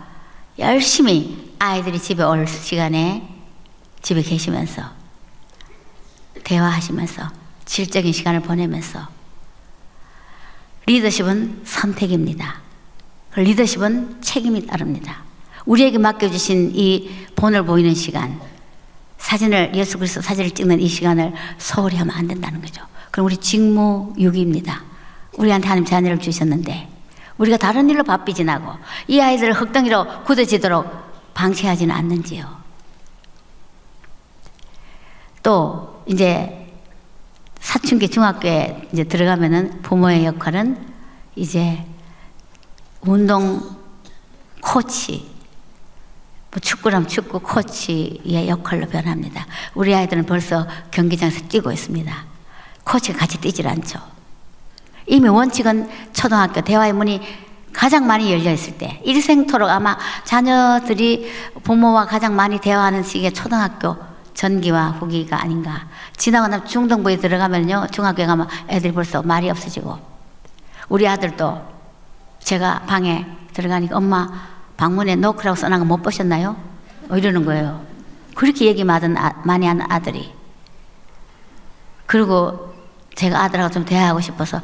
Speaker 1: 열심히 아이들이 집에 올 시간에 집에 계시면서 대화하시면서 질적인 시간을 보내면서 리더십은 선택입니다. 리더십은 책임이 따릅니다. 우리에게 맡겨주신 이 본을 보이는 시간, 사진을 예수 그리스도 사진을 찍는 이 시간을 소홀히 하면 안 된다는 거죠. 그럼 우리 직무유기입니다. 우리한테 하나님 자녀를 주셨는데 우리가 다른 일로 바삐 지나고 이 아이들을 흙덩이로 굳어지도록 방치하지는 않는지요. 또 이제 사춘기 중학교에 이제 들어가면은 부모의 역할은 이제 운동 코치, 뭐 축구라면 축구 코치의 역할로 변합니다. 우리 아이들은 벌써 경기장에서 뛰고 있습니다. 코치가 같이 뛰질 않죠. 이미 원칙은 초등학교 대화의 문이 가장 많이 열려 있을 때, 일생토록 아마 자녀들이 부모와 가장 많이 대화하는 시기가 초등학교 전기와 후기가 아닌가. 지나고 나면 중등부에 들어가면요, 중학교에 가면 애들이 벌써 말이 없어지고. 우리 아들도 제가 방에 들어가니까 엄마 방문에 노크라고 써놓은 거 못 보셨나요? 이러는 거예요. 그렇게 얘기 많이 하는 아들이. 그리고 제가 아들하고 좀 대화하고 싶어서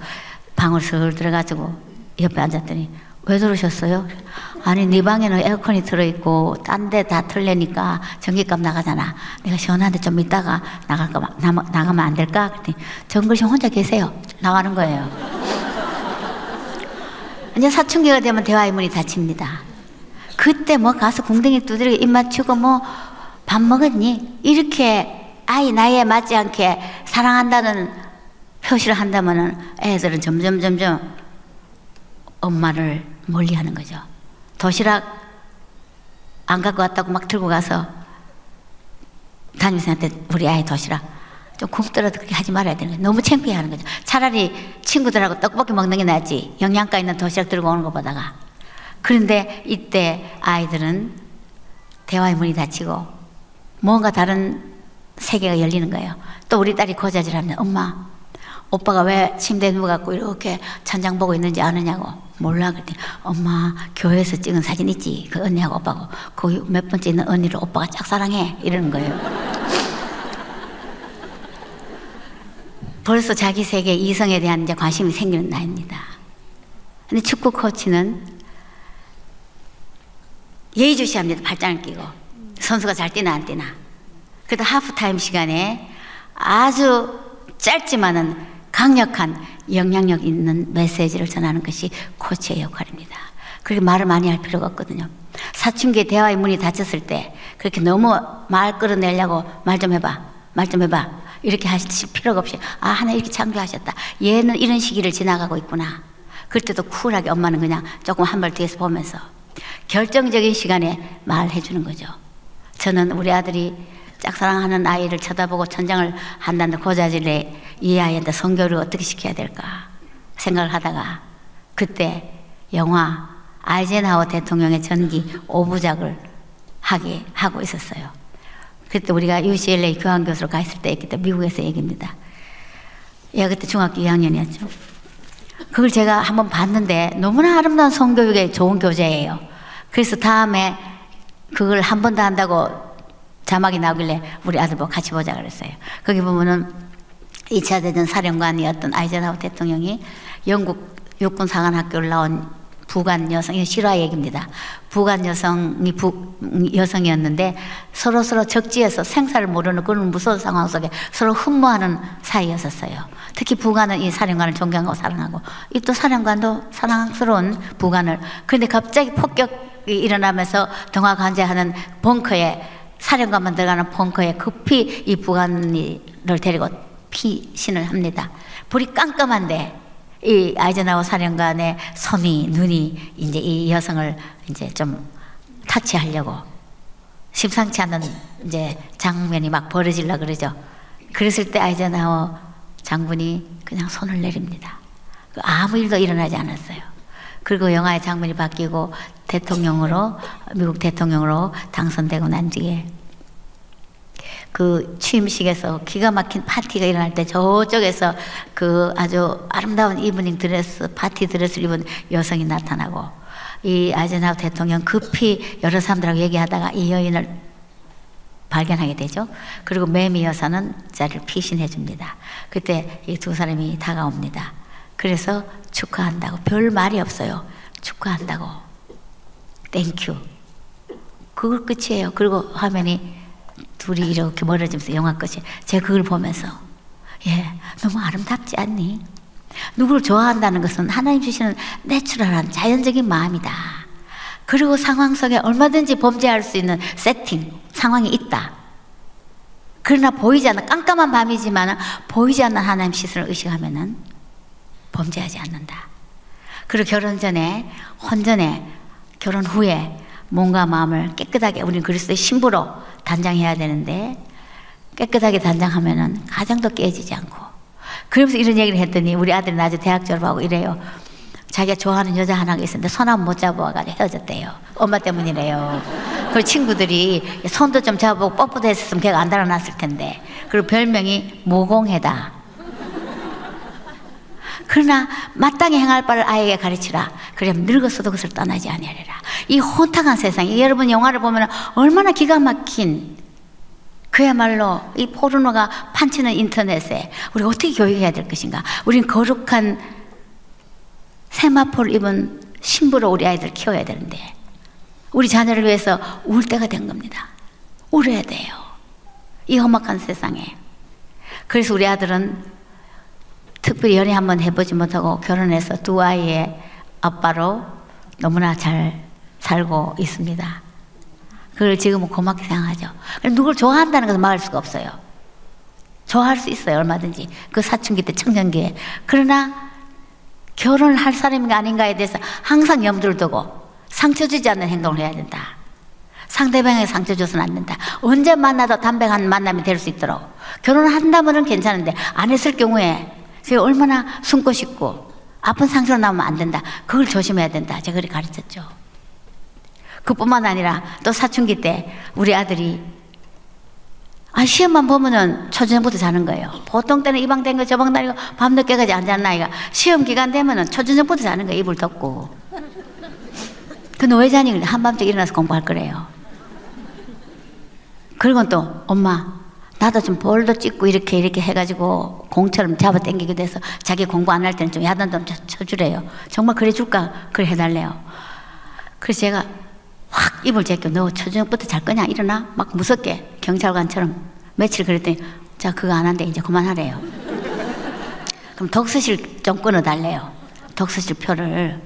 Speaker 1: 방을 슬 들어가지고 옆에 앉았더니 왜 들으셨어요? 아니 네 방에는 에어컨이 들어있고 딴 데 다 틀려니까 전기값 나가잖아. 내가 시원한데 좀 이따가 나가면 안 될까? 그랬더니 정글씨 혼자 계세요. 나가는 거예요. 이제 사춘기가 되면 대화의 문이 닫힙니다. 그때 뭐 가서 궁뎅이 두드리고 입 맞추고 뭐 밥 먹었니? 이렇게 아이 나이에 맞지 않게 사랑한다는 표시를 한다면은 애들은 점점 엄마를 멀리하는 거죠. 도시락 안 갖고 왔다고 막 들고 가서 담임선생한테 우리 아이 도시락 좀 굶더라도 그렇게 하지 말아야 되는 거예요. 너무 창피해하는 거죠. 차라리 친구들하고 떡볶이 먹는 게 낫지 영양가 있는 도시락 들고 오는 것보다가. 그런데 이때 아이들은 대화의 문이 닫히고 뭔가 다른 세계가 열리는 거예요. 또 우리 딸이 고자질합니다. 엄마 오빠가 왜 침대에 누워갖고 이렇게 천장 보고 있는지 아느냐고. 몰라. 그랬더니 엄마 교회에서 찍은 사진 있지? 그 언니하고 오빠하고 거기 몇 번째 있는 언니를 오빠가 짝사랑해 이러는 거예요. 벌써 자기 세계 이성에 대한 이제 관심이 생기는 나이입니다. 근데 축구 코치는 예의주시합니다. 발장을 끼고 선수가 잘 뛰나 안 뛰나. 그래도 하프타임 시간에 아주 짧지만은 강력한 영향력 있는 메시지를 전하는 것이 코치의 역할입니다. 그렇게 말을 많이 할 필요가 없거든요. 사춘기에 대화의 문이 닫혔을 때 그렇게 너무 말 끌어내려고 말 좀 해봐 이렇게 하실 필요가 없이 아 하나 이렇게 창조하셨다. 얘는 이런 시기를 지나가고 있구나. 그럴 때도 쿨하게 엄마는 그냥 조금 한 발 뒤에서 보면서 결정적인 시간에 말해 주는 거죠. 저는 우리 아들이 짝사랑하는 아이를 쳐다보고 천장을 한다는 고자질에 이 아이한테 성교를 어떻게 시켜야 될까 생각을 하다가 그때 영화 아이젠하워 대통령의 전기 5부작을 하고 있었어요. 그때 우리가 UCLA 교환교수로 가 있을 때였기 때문에 미국에서 얘기입니다. 얘가 그때 중학교 2학년이었죠. 그걸 제가 한번 봤는데 너무나 아름다운 성교육에 좋은 교재예요. 그래서 다음에 그걸 한 번 더 한다고 자막이 나오길래 우리 아들 보고 같이 보자 그랬어요. 거기 보면은 2차 대전 사령관이었던 아이젠하워 대통령이 영국 육군 사관학교를 나온 부관 여성, 이 실화 얘기입니다. 부관 여성이었는데 서로 적지에서 생사를 모르는 그런 무서운 상황 속에 서로 흠모하는 사이였었어요. 특히 부관은 이 사령관을 존경하고 사랑하고 이 또 사령관도 사랑스러운 부관을. 그런데 갑자기 폭격이 일어나면서 동화관제하는 벙커에 사령관만 들어가는 벙커에 급히 이 부관을 데리고 피신을 합니다. 불이 깜깜한데 이 아이젠하워 사령관의 손이 눈이 이제 이 여성을 이제 좀 타치하려고 심상치 않은 이제 장면이 막 벌어지려 그러죠. 그랬을 때 아이젠하워 장군이 그냥 손을 내립니다. 아무 일도 일어나지 않았어요. 그리고 영화의 장면이 바뀌고 대통령으로 미국 대통령으로 당선되고 난 뒤에 그 취임식에서 기가 막힌 파티가 일어날 때 저쪽에서 그 아주 아름다운 이브닝 드레스, 파티 드레스를 입은 여성이 나타나고 이 아이젠하워 대통령 급히 여러 사람들하고 얘기하다가 이 여인을 발견하게 되죠. 그리고 매미 여사는 자리를 피신해 줍니다. 그때 이 두 사람이 다가옵니다. 그래서 축하한다고, 별 말이 없어요. 축하한다고, 땡큐, 그걸 끝이에요. 그리고 화면이 둘이 이렇게 멀어지면서 영화 끝이. 제가 그걸 보면서 너무 아름답지 않니? 누구를 좋아한다는 것은 하나님 주시는 내추럴한 자연적인 마음이다. 그리고 상황 속에 얼마든지 범죄할 수 있는 세팅, 상황이 있다. 그러나 보이지 않는, 깜깜한 밤이지만 보이지 않는 하나님 시선을 의식하면은 범죄하지 않는다. 그리고 결혼 전에, 혼전에, 결혼 후에 몸과 마음을 깨끗하게, 우리는 그리스도의 신부로 단장해야 되는데 깨끗하게 단장하면은 가정도 깨지지 않고. 그러면서 이런 얘기를 했더니 우리 아들이 나중에 대학 졸업하고 이래요. 자기가 좋아하는 여자 하나가 있었는데 손 한 번 못 잡아가지고 헤어졌대요. 엄마 때문이래요. 그리고 친구들이 손도 좀 잡아보고 뽀뽀도 했었으면 걔가 안 달아났을 텐데. 그리고 별명이 모공해다. 그러나 마땅히 행할 바를 아이에게 가르치라. 그러면 늙었어도 그것을 떠나지 아니하리라. 이 혼탁한 세상에, 여러분 영화를 보면 얼마나 기가 막힌, 그야말로 이 포르노가 판치는 인터넷에 우리가 어떻게 교육해야 될 것인가. 우린 거룩한 세마포를 입은 신부로 우리 아이들 키워야 되는데 우리 자녀를 위해서 울 때가 된 겁니다. 울어야 돼요, 이 험악한 세상에. 그래서 우리 아들은 특별히 연애 한번 해보지 못하고 결혼해서 두 아이의 아빠로 너무나 잘 살고 있습니다. 그걸 지금은 고맙게 생각하죠. 누굴 좋아한다는 것을 막을 수가 없어요. 좋아할 수 있어요, 얼마든지. 그 사춘기 때, 청년기에. 그러나 결혼을 할 사람인가 아닌가에 대해서 항상 염두를 두고 상처 주지 않는 행동을 해야 된다. 상대방에게 상처 줘서는 안 된다. 언제 만나도 담백한 만남이 될 수 있도록. 결혼을 한다면은 괜찮은데 안 했을 경우에 얼마나 숨고 싶고 아픈 상처가 나오면 안 된다. 그걸 조심해야 된다. 제가 그렇게 가르쳤죠. 그뿐만 아니라 또 사춘기 때 우리 아들이 시험만 보면은 초저녁부터 자는 거예요. 보통 때는 이 방 댕겨 저 방 다니고 밤늦게까지 안 자는 아이가 시험 기간 되면은 초저녁부터 자는 거예요. 이불 덮고. 근데 왜 자니? 그래. 한밤중에 일어나서 공부할 거래요. 그리고 또 엄마 나도 좀 볼도 찍고 이렇게 해가지고 공처럼 잡아 당기게 돼서 자기 공부 안 할 때는 좀 야단 좀 쳐주래요. 정말 그래 줄까? 그래 해달래요. 그래서 제가 확 입을 제껴. 너 초저녁부터 잘 거냐? 일어나? 막 무섭게 경찰관처럼 며칠 그랬더니 자 그거 안 한대. 이제 그만하래요. 그럼 독서실 좀 끊어달래요. 독서실 표를.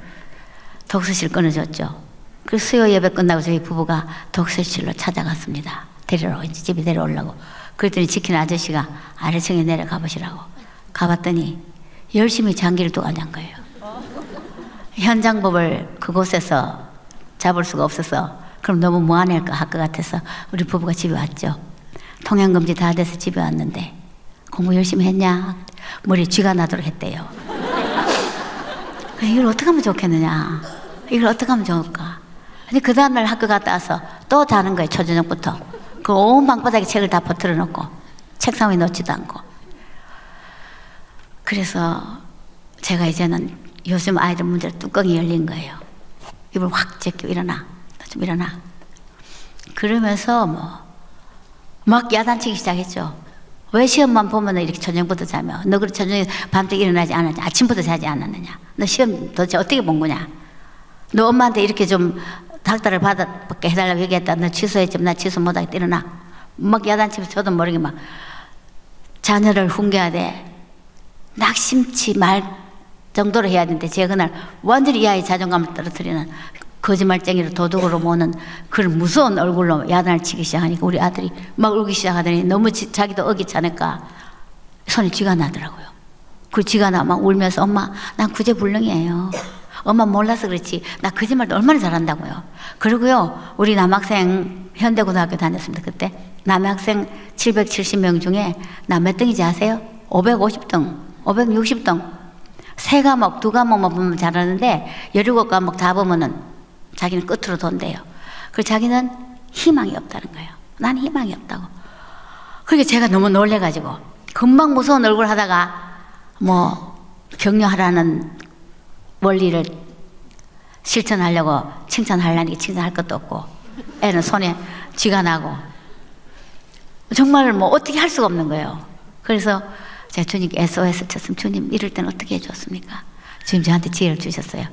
Speaker 1: 독서실 끊어줬죠. 그래서 수요 예배 끝나고 저희 부부가 독서실로 찾아갔습니다. 이제 집에 데려오려고. 그랬더니 지키는 아저씨가 아래층에 내려가 보시라고. 가봤더니 열심히 장기를 두고 앉은 거예요. 현장법을 그곳에서 잡을 수가 없어서 그럼 너무 무안할 것 같아서 우리 부부가 집에 왔죠. 통행금지 다 돼서 집에 왔는데 공부 열심히 했냐? 머리에 쥐가 나도록 했대요. 이걸 어떻게 하면 좋겠느냐? 이걸 어떻게 하면 좋을까? 근데 그 다음날 학교 갔다 와서 또 자는 거예요. 초저녁부터. 그 온 방바닥에 책을 다 퍼뜨려 놓고 책상 위에 놓지도 않고. 그래서 제가 이제는 요즘 아이들 문제로 뚜껑이 열린 거예요. 입을 확 제끼고 일어나. 좀 일어나. 그러면서 막 야단치기 시작했죠. 왜 시험만 보면 이렇게 저녁부터 자며? 너 그래 저녁에 밤새 일어나지 않았냐? 아침부터 자지 않았느냐? 너 시험 도대체 어떻게 본 거냐? 너 엄마한테 이렇게 좀 닥달을 받게 해달라고 얘기했다. 너 취소했지만 나 취소 못하겠다. 일어나. 막 야단치면서 저도 모르게 막 자녀를 훈계하되 낙심치 말 정도로 해야 되는데 제가 그날 완전히 이 아이 자존감을 떨어뜨리는 거짓말쟁이로 도둑으로 모는 그런 무서운 얼굴로 야단을 치기 시작하니까 우리 아들이 막 울기 시작하더니 너무 자기도 어기지 않을까 손에 쥐가 나더라고요. 그 쥐가 나 막 울면서 엄마 난 구제불능이에요. 엄마 몰라서 그렇지 나 거짓말도 얼마나 잘한다고요. 그리고요 우리 남학생 현대고등학교 다녔습니다. 그때 남학생 770명 중에 나 몇 등인지 아세요? 550등 560등 3과목 2과목만 보면 잘하는데 17과목 다 보면은 자기는 끝으로 돈대요. 그래서 자기는 희망이 없다는 거예요. 난 희망이 없다고. 그러니까 제가 너무 놀래가지고 금방 무서운 얼굴 하다가 격려하라는 원리를 실천하려고 칭찬하려니 칭찬할 것도 없고 애는 손에 쥐가 나고 정말 어떻게 할 수가 없는 거예요. 그래서 제가 주님께 SOS 쳤으면 주님 이럴 때는 어떻게 해줬습니까? 주님 저한테 지혜를 주셨어요.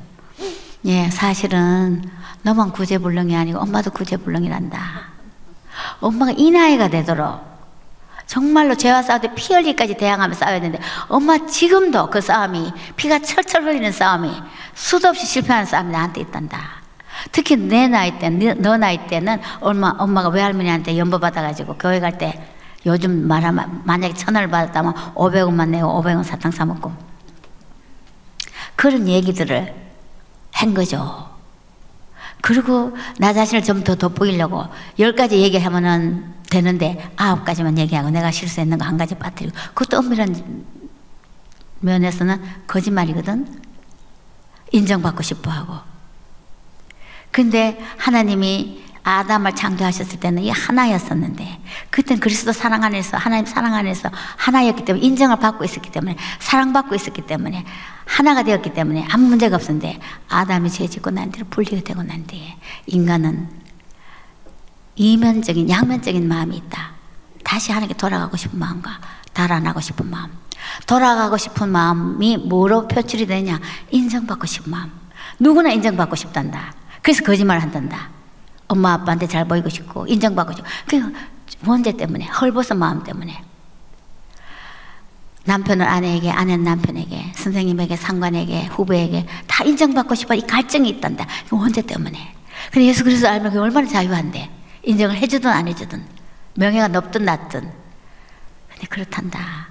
Speaker 1: 예, 사실은 너만 구제불능이 아니고 엄마도 구제불능이란다. 엄마가 이 나이가 되도록 정말로 죄와 싸울 때 피 흘리기까지 대항하며 싸워야 되는데 엄마 지금도 그 싸움이 피가 철철 흘리는 싸움이 수도 없이 실패하는 싸움이 나한테 있단다. 특히 내 나이 때, 너 나이 때는 엄마가 외할머니한테 연보 받아가지고 교회 갈 때 요즘 말하면 만약에 1,000원을 받았다면 500원만 내고 500원 사탕 사 먹고 그런 얘기들을 한 거죠. 그리고 나 자신을 좀 더 돋보이려고 10가지 얘기하면은 되는데 9가지만 얘기하고 내가 실수했는 거 1가지 빠뜨리고 그것도 엄밀한 면에서는 거짓말이거든. 인정받고 싶어 하고. 근데 하나님이 아담을 창조하셨을 때는 이 하나였었는데 그때는 그리스도 사랑 안에서 하나님 사랑 안에서 하나였기 때문에 인정을 받고 있었기 때문에 사랑받고 있었기 때문에 하나가 되었기 때문에 아무 문제가 없었는데 아담이 죄 짓고 난 뒤로 분리가 되고 난 뒤에 인간은 이면적인 양면적인 마음이 있다. 다시 하나님께 돌아가고 싶은 마음과 달아나고 싶은 마음. 돌아가고 싶은 마음이 뭐로 표출이 되냐? 인정받고 싶은 마음. 누구나 인정받고 싶단다. 그래서 거짓말을 한단다. 엄마 아빠한테 잘 보이고 싶고 인정받고 싶고 그 원죄 때문에 헐벗은 마음 때문에 남편은 아내에게 아내는 남편에게 선생님에게 상관에게 후배에게 다 인정받고 싶어 이 갈증이 있단다. 그 원죄 때문에. 근데 예수 그리스도 알면 그게 얼마나 자유한데 인정을 해주든 안 해주든 명예가 높든 낮든 근데 그렇단다.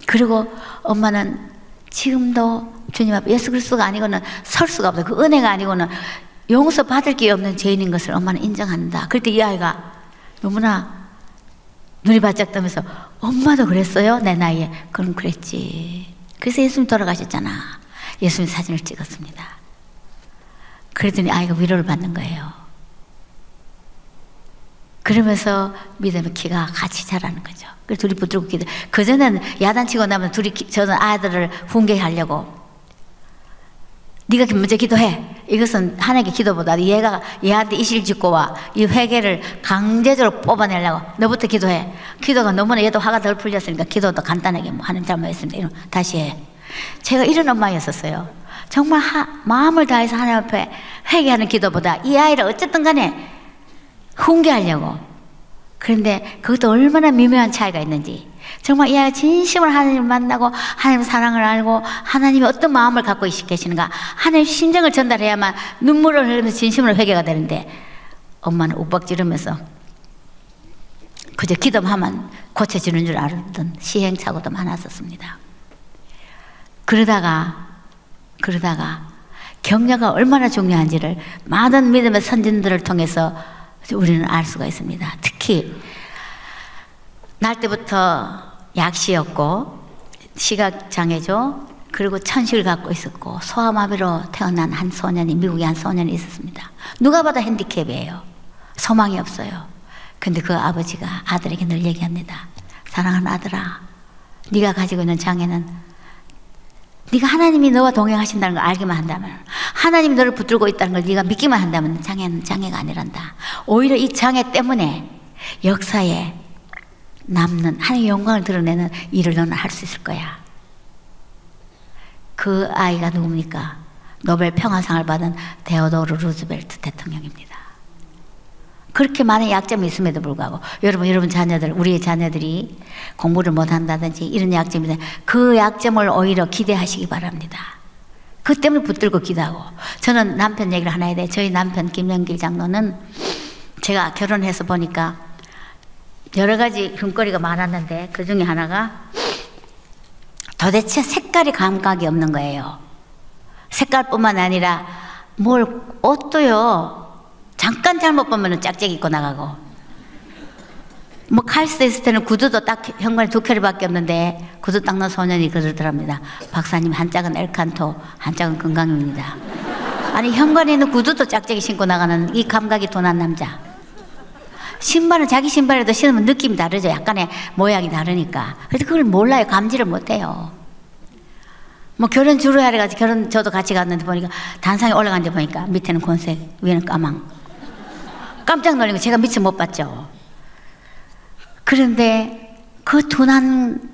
Speaker 1: 그리고 엄마는 지금도 주님 앞에 예수 그리스도가 아니고는 설 수가 없다. 그 은혜가 아니고는 용서받을 게 없는 죄인인 것을 엄마는 인정한다. 그럴 때 이 아이가 너무나 눈이 바짝 뜨면서 엄마도 그랬어요? 내 나이에. 그럼 그랬지. 그래서 예수님 돌아가셨잖아. 예수님 사진을 찍었습니다. 그랬더니 아이가 위로를 받는 거예요. 그러면서 믿음의 키가 같이 자라는 거죠. 그래서 둘이 붙들고 기도. 그전에는 야단치고 나면 둘이 저는 아이들을 훈계하려고 네가 먼저 기도해. 이것은 하나님께 기도보다 얘한테 이실 짓고 와. 이 회개를 강제적으로 뽑아내려고 너부터 기도해. 기도가 너무나 얘도 화가 덜 풀렸으니까 기도도 간단하게 하나님 잘못했습니다. 이런 다시 해. 제가 이런 엄마였었어요. 정말 마음을 다해서 하나님 앞에 회개하는 기도보다 이 아이를 어쨌든 간에 훈계하려고. 그런데 그것도 얼마나 미묘한 차이가 있는지 정말 이 아이가 진심으로 하나님을 만나고 하나님의 사랑을 알고 하나님이 어떤 마음을 갖고 계시는가 하나님의 심정을 전달해야만 눈물을 흘리면서 진심으로 회개가 되는데 엄마는 욱박 지르면서 그저 기도하면 고쳐지는 줄 알았던 시행착오도 많았었습니다. 그러다가 격려가 얼마나 중요한지를 많은 믿음의 선진들을 통해서 우리는 알 수가 있습니다. 특히 날 때부터 약시였고 시각장애죠. 그리고 천식을 갖고 있었고 소아마비로 태어난 한 소년이 미국에 한 소년이 있었습니다. 누가 봐도 핸디캡이에요. 소망이 없어요. 근데 그 아버지가 아들에게 늘 얘기합니다. 사랑하는 아들아, 네가 가지고 있는 장애는 네가 하나님이 너와 동행하신다는 걸 알기만 한다면, 하나님이 너를 붙들고 있다는 걸 네가 믿기만 한다면 장애는 장애가 아니란다. 오히려 이 장애 때문에 역사에 남는 하나님의 영광을 드러내는 일을 너는 할 수 있을 거야. 그 아이가 누굽니까? 노벨 평화상을 받은 데오도르 루즈벨트 대통령입니다. 그렇게 많은 약점이 있음에도 불구하고 여러분 자녀들, 우리의 자녀들이 공부를 못한다든지 이런 약점이 있는데 그 약점을 오히려 기대하시기 바랍니다. 그 때문에 붙들고 기도하고. 저는 남편 얘기를 하나 해야 돼. 저희 남편 김영길 장로는 제가 결혼해서 보니까 여러 가지 흉거리가 많았는데 그 중에 하나가 도대체 색깔이 감각이 없는 거예요. 색깔뿐만 아니라 옷도요, 잠깐 잘못 보면 짝짝이 입고 나가고, 뭐 칼스 있을 때는 구두도 딱 현관에 2켤레밖에 없는데 구두 닦는 소년이 그러더랍니다. 박사님, 한 짝은 엘칸토, 한 짝은 건강입니다. 아니, 현관에 있는 구두도 짝짝이 신고 나가는 이 감각이 둔한 남자. 신발은 자기 신발에도 신으면 느낌이 다르죠. 약간의 모양이 다르니까. 그래서 그걸 몰라요. 감지를 못해요. 뭐 결혼 주로 하러 가지, 결혼 저도 같이 갔는데 보니까 단상에 올라간 데 보니까 밑에는 곤색, 위에는 까망. 깜짝 놀란 거 제가 미처 못 봤죠. 그런데 그 둔한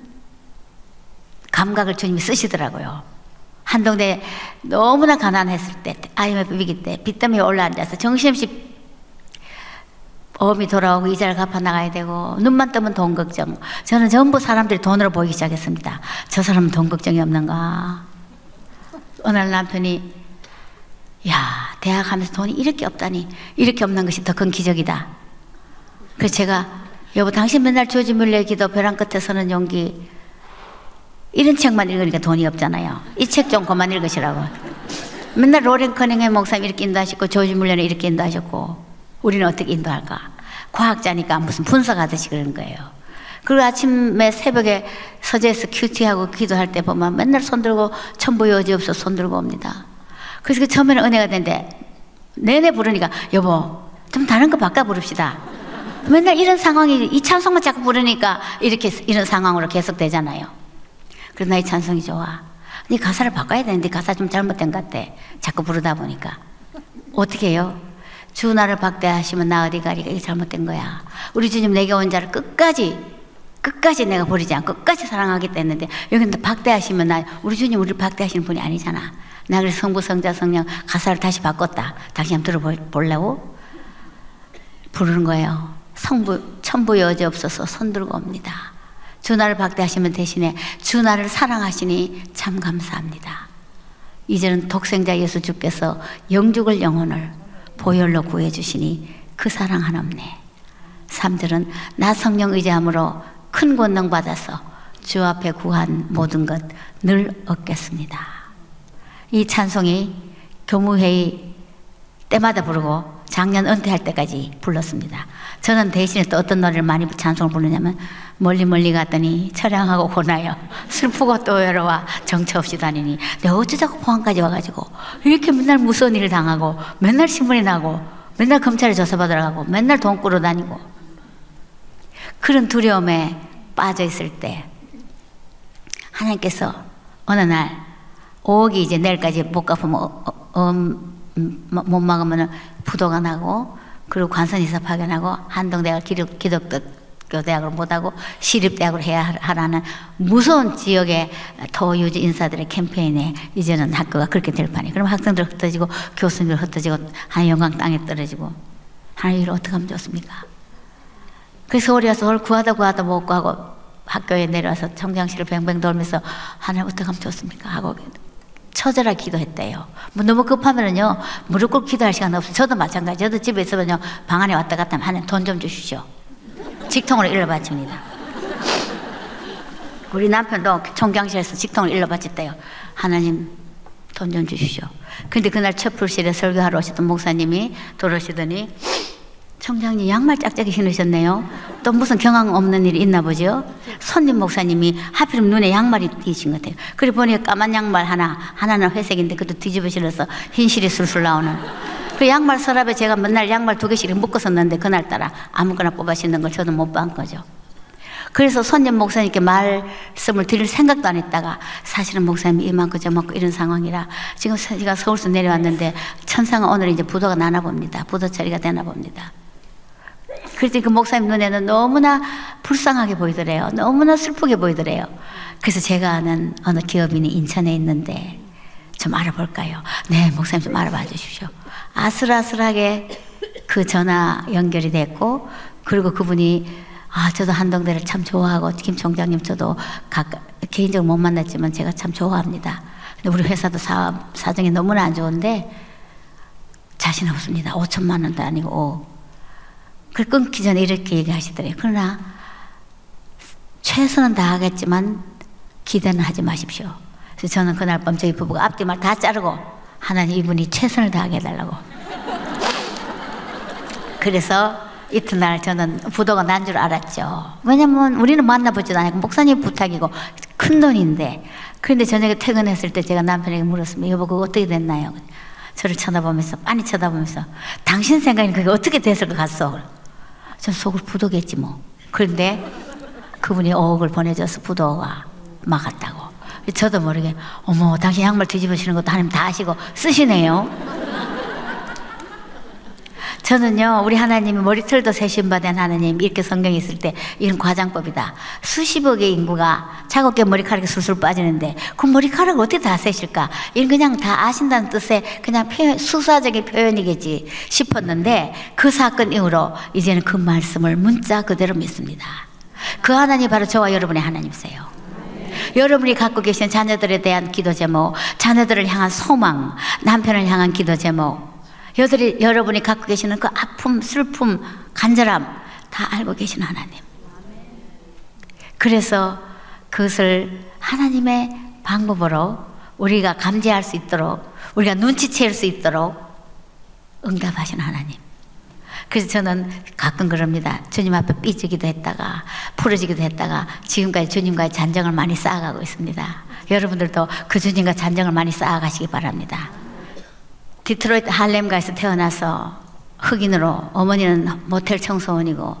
Speaker 1: 감각을 주님이 쓰시더라고요. 한동대 너무나 가난했을 때, IMF 위기 때 빚 때문에 올라앉아서 정신없이 어음이 돌아오고 이자를 갚아 나가야 되고 눈만 뜨면 돈 걱정. 저는 전부 사람들이 돈으로 보이기 시작했습니다. 저 사람은 돈 걱정이 없는가. 어느 날 남편이 야, 대학 하면서 돈이 이렇게 없다니, 이렇게 없는 것이 더 큰 기적이다. 그래서 제가 여보, 당신 맨날 조지 뮬러의 기도, 벼랑 끝에 서는 용기, 이런 책만 읽으니까 돈이 없잖아요. 이 책 좀 그만 읽으시라고. 맨날 로렌 커닝햄 목사님 이렇게 인도하셨고 조지 뮬러는 이렇게 인도하셨고 우리는 어떻게 인도할까? 과학자니까 무슨 분석하듯이 그러는 거예요. 그리고 아침에 새벽에 서재에서 큐티하고 기도할 때 보면 맨날 손 들고 천부 여지 없어 손 들고 옵니다. 그래서 그 처음에는 은혜가 되는데 내내 부르니까 여보, 좀 다른 거 바꿔 부릅시다. 맨날 이런 상황이, 이 찬송만 자꾸 부르니까 이런 상황으로 계속 되잖아요. 그래서 나 이 찬송이 좋아. 네 가사를 바꿔야 되는데 가사 좀 잘못된 것 같아. 자꾸 부르다 보니까. 어떻게 해요? 주 나를 박대하시면 나 어디 가리가. 이게 잘못된 거야. 우리 주님 내게 온 자를 끝까지 내가 버리지 않고 끝까지 사랑하겠다 했는데 여기는 박대하시면 나, 우리 주님 우리를 박대하시는 분이 아니잖아. 나 그래서 성부 성자 성령 가사를 다시 바꿨다. 다시 한번 들어보려고 부르는 거예요. 천부 여지 없어서 손 들고 옵니다. 주 나를 박대하시면 대신에 주 나를 사랑하시니 참 감사합니다. 이제는 독생자 예수 주께서 영죽을 영혼을 보혈로 구해주시니 그 사랑 한없네. 3절은 나 성령 의지함으로 큰 권능 받아서 주 앞에 구한 모든 것 늘 얻겠습니다. 이 찬송이 교무회의 때마다 부르고 작년 은퇴할 때까지 불렀습니다. 저는 대신에 또 어떤 노래를 많이 찬송을 부르냐면 멀리 갔더니 처량하고 고나요 슬프고 또 외로워 정처 없이 다니니 내가 어쩌자고 포항까지 와가지고 이렇게 맨날 무서운 일을 당하고 맨날 신문이 나고 맨날 검찰에 조사받으러 가고 맨날 돈 꾸러 다니고 그런 두려움에 빠져 있을 때 하나님께서 어느 날 5억이 이제 내일까지 못 갚으면 못 막으면 부도가 나고 그리고 관선이사 파견하고 한동대학 기독교 대학을 못하고 시립대학을 해야 하라는 무서운 지역의 토유지 인사들의 캠페인에 이제는 학교가 그렇게 될 판이. 그럼 학생들 흩어지고 교수님들 흩어지고 하나님 영광 땅에 떨어지고 하나님 이를 어떻게 하면 좋습니까? 그래서 서울에 와서 구하다 못 구하고 학교에 내려와서 청장실을 뱅뱅 돌면서 하나님 어떻게 하면 좋습니까? 하고 처절하게 기도했대요. 뭐 너무 급하면은요 무릎 꿇고 기도할 시간 없어요. 저도 마찬가지. 저도 집에 있으면요 방 안에 왔다 갔다 하면 하나님 돈 좀 주십시오. 직통으로 일러 바칩니다. 우리 남편도 총경실에서 직통을 일러 바쳤대요. 하나님 돈 좀 주십시오. 근데 그날 첩풀실에 설교하러 오셨던 목사님이 돌아오시더니 청장님 양말 짝짝이 신으셨네요. 또 무슨 경황 없는 일이 있나 보죠. 손님 목사님이 하필이면 눈에 양말이 띄신 것 같아요. 그래 보니까 까만 양말 하나는 회색인데 그것도 뒤집어 신어서 흰실이 술술 나오는 그 양말 서랍에 제가 맨날 양말 2개씩 묶어서 넣는데 그날따라 아무거나 뽑아 신는 걸 저도 못 본 거죠. 그래서 손님 목사님께 말씀을 드릴 생각도 안 했다가 사실은 목사님이 이만큼 저만큼 이런 상황이라 지금 제가 서울서 내려왔는데 천상은 오늘 이제 부도가 나나 봅니다. 부도 처리가 되나 봅니다. 그래서 그 목사님 눈에는 너무나 불쌍하게 보이더래요. 너무나 슬프게 보이더래요. 그래서 제가 아는 어느 기업인이 인천에 있는데 좀 알아볼까요? 네, 목사님 좀 알아봐 주십시오. 아슬아슬하게 그 전화 연결이 됐고, 그리고 그분이 저도 한동대를 참 좋아하고 김 총장님 저도 개인적으로 못 만났지만 제가 참 좋아합니다. 근데 우리 회사도 사정이 너무나 안 좋은데 자신 없습니다. 5천만 원도 아니고. 그 끊기 전에 이렇게 얘기하시더래요. 그러나 최선은 다하겠지만 기대는 하지 마십시오. 그래서 저는 그날 밤 저희 부부가 앞뒤말 다 자르고 하나님 이분이 최선을 다하게 해달라고. 그래서 이튿날 저는 부도가 난 줄 알았죠. 왜냐면 우리는 만나보지도 않고 목사님 부탁이고 큰 돈인데. 그런데 저녁에 퇴근했을 때 제가 남편에게 물었습니다. 여보 그거 어떻게 됐나요? 저를 쳐다보면서 빤히 쳐다보면서 당신 생각에는 그게 어떻게 됐을 것 같소? 전 속을 부도겠지 뭐. 그런데 그분이 5억을 보내줘서 부도가 막았다고. 저도 모르게 어머 당신 양말 뒤집으시는 것도 하나님 다 아시고 쓰시네요. 저는요 우리 하나님이 머리털도 세심받은 하나님 이렇게 성경에 있을 때 이런 과장법이다. 수십억의 인구가 차갑게 머리카락이 술술 빠지는데 그 머리카락을 어떻게 다 세실까? 이건 그냥 다 아신다는 뜻의 그냥 수사적인 표현이겠지 싶었는데 그 사건 이후로 이제는 그 말씀을 문자 그대로 믿습니다. 그 하나님이 바로 저와 여러분의 하나님이세요. 여러분이 갖고 계신 자녀들에 대한 기도 제목, 자녀들을 향한 소망, 남편을 향한 기도 제목, 여러분이 갖고 계시는 그 아픔, 슬픔, 간절함 다 알고 계신 하나님. 그래서 그것을 하나님의 방법으로 우리가 감지할 수 있도록, 우리가 눈치챌 수 있도록 응답하신 하나님. 그래서 저는 가끔 그럽니다. 주님 앞에 삐지기도 했다가 풀어지기도 했다가 지금까지 주님과의 잔정을 많이 쌓아가고 있습니다. 여러분들도 그 주님과 잔정을 많이 쌓아가시기 바랍니다. 디트로이트 할렘가에서 태어나서 흑인으로, 어머니는 모텔 청소원이고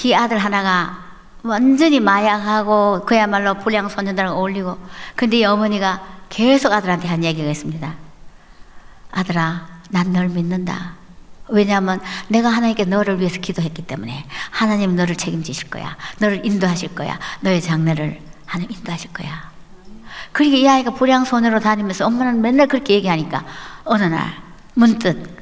Speaker 1: 이 아들 하나가 완전히 마약하고 그야말로 불량 소년들과 어울리고, 근데 이 어머니가 계속 아들한테 한 얘기가 있습니다. 아들아, 난 널 믿는다. 왜냐하면 내가 하나님께 너를 위해서 기도했기 때문에 하나님 너를 책임지실 거야. 너를 인도하실 거야. 너의 장래를 하나님 인도하실 거야. 그러니까 이 아이가 불량 소녀로 다니면서 엄마는 맨날 그렇게 얘기하니까 어느 날 문득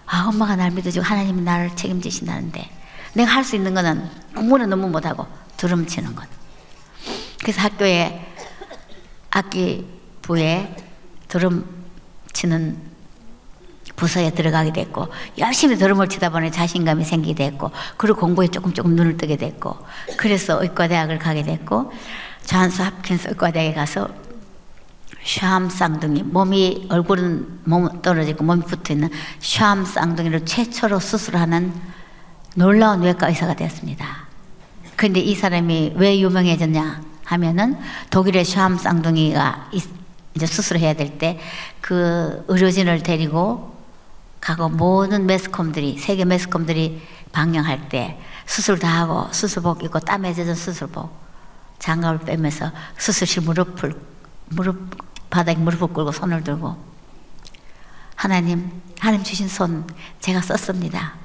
Speaker 1: 엄마가 날 믿어주고 하나님이 나를 책임지신다는데 내가 할 수 있는 거는 공부는 너무 못하고 드럼 치는 것. 그래서 학교에 악기부에 드럼 치는 부서에 들어가게 됐고 열심히 드럼을 치다 보니 자신감이 생기게 됐고 그리고 공부에 조금 눈을 뜨게 됐고 그래서 의과대학을 가게 됐고 존스 홉킨스 의과대학에 가서 샴 쌍둥이, 얼굴은 몸 떨어지고 몸이 붙어있는 샴 쌍둥이를 최초로 수술하는 놀라운 외과 의사가 되었습니다. 그런데 이 사람이 왜 유명해졌냐 하면은 독일의 샴 쌍둥이가 이제 수술해야 될 때 그 의료진을 데리고 가고 모든 매스컴들이, 세계 매스컴들이 방영할 때 수술 다 하고 수술복 입고 땀에 젖은 수술복 장갑을 빼면서 수술실 바닥에 무릎을 꿇고 손을 들고 하나님 주신 손 제가 썼습니다.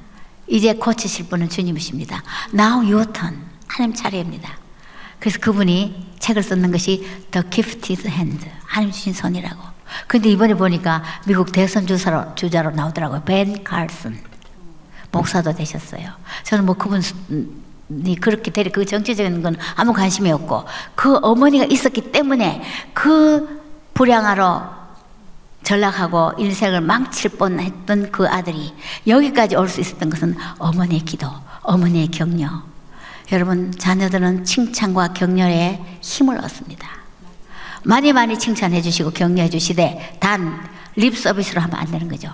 Speaker 1: 이제 고치실 분은 주님이십니다. Now your turn. 하나님 차례입니다. 그래서 그분이 책을 썼는 것이 The Gifted Hand. 하나님 주신 손이라고. 근데 이번에 보니까 미국 대선 주자로 나오더라고요. 벤 칼슨. 목사도 되셨어요. 저는 뭐 그분이 그렇게 그 정치적인 건 아무 관심이 없고 그 어머니가 있었기 때문에 그 불량아로 전락하고 인생을 망칠 뻔했던 그 아들이 여기까지 올 수 있었던 것은 어머니의 기도, 어머니의 격려. 여러분 자녀들은 칭찬과 격려에 힘을 얻습니다. 많이 칭찬해 주시고 격려해 주시되 단 립 서비스로 하면 안 되는 거죠.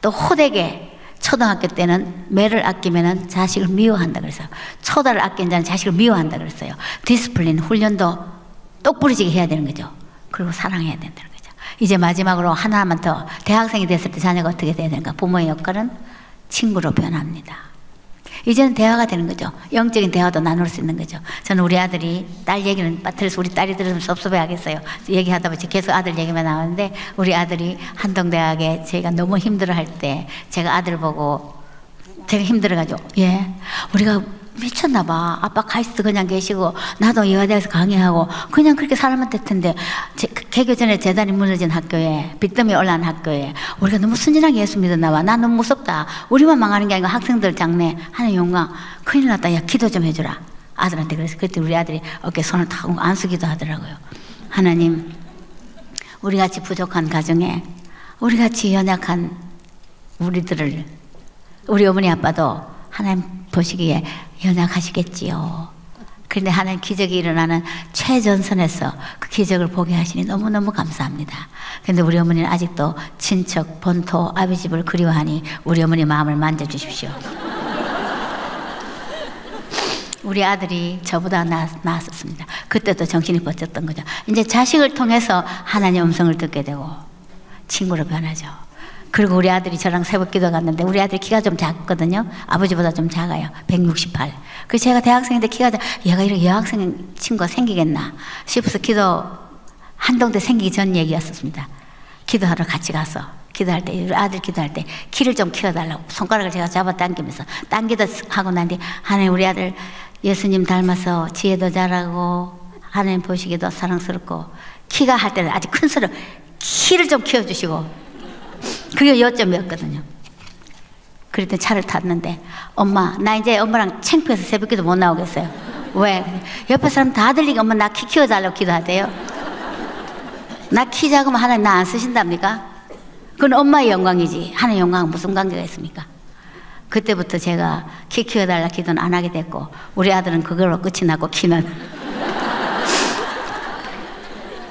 Speaker 1: 또 호되게 초등학교 때는 매를 아끼면 자식을 미워한다 그래서 초다를 아낀 자는 자식을 미워한다 그랬어요. 디스플린 훈련도 똑부러지게 해야 되는 거죠. 그리고 사랑해야 된다는 거죠. 이제 마지막으로 하나만 더, 대학생이 됐을 때 자녀가 어떻게 돼야 되는가? 부모의 역할은 친구로 변합니다. 이제는 대화가 되는 거죠. 영적인 대화도 나눌 수 있는 거죠. 저는 우리 아들이 딸 얘기는 들어서 우리 딸이 들으면 섭섭해 하겠어요. 얘기하다 보니 계속 아들 얘기만 나오는데 우리 아들이 한동대학에 제가 너무 힘들어할 때 제가 아들 보고 제가 힘들어가지고 우리가 미쳤나 봐. 아빠 카이스트 그냥 계시고 나도 이화대학에서 강의하고 그냥 그렇게 살면 될 텐데 개교 전에 재단이 무너진 학교에 빚더미 올라온 학교에 우리가 너무 순진하게 예수 믿었나 봐. 나 너무 무섭다. 우리만 망하는 게 아니고 학생들 장래 하는 영광 큰일 났다. 야 기도 좀 해주라. 아들한테 그래서 그때 우리 아들이 어깨에 손을 탁 안수기도 하더라고요. 하나님 우리같이 부족한 가정에 우리같이 연약한 우리들을 우리 어머니 아빠도 하나님 보시기에 연약하시겠지요. 그런데 하나님 기적이 일어나는 최전선에서 그 기적을 보게 하시니 너무너무 감사합니다. 그런데 우리 어머니는 아직도 친척, 본토, 아비 집을 그리워하니 우리 어머니 마음을 만져주십시오. 우리 아들이 저보다 나았었습니다. 그때도 정신이 번쩍던 거죠. 이제 자식을 통해서 하나님 음성을 듣게 되고 친구로 변하죠. 그리고 우리 아들이 저랑 새벽 기도 갔는데 우리 아들이 키가 좀 작거든요. 아버지보다 좀 작아요. 168. 그래서 제가 대학생인데 키가 얘가 이렇게 여학생 친구가 생기겠나 싶어서 기도 한동대 생기기 전 얘기였었습니다. 기도하러 같이 가서 기도할 때 우리 아들 기도할 때 키를 좀 키워달라고 손가락을 제가 잡아당기면서 당기도 하고 난 뒤 하나님 우리 아들 예수님 닮아서 지혜도 잘하고 하나님 보시기도 사랑스럽고 키가 할 때는 아주 큰 소리로 키를 좀 키워주시고 그게 요점이었거든요. 그랬더니 차를 탔는데 엄마 나 이제 엄마랑 창피해서 새벽기도 못 나오겠어요. 왜? 옆에 사람 다 들리게 엄마 나 키 키워달라고 기도하대요. 나 키 작으면 하나님 나 안 쓰신답니까? 그건 엄마의 영광이지 하나님의 영광은 무슨 관계가 있습니까? 그때부터 제가 키 키워달라 기도는 안 하게 됐고 우리 아들은 그걸로 끝이 나고 키는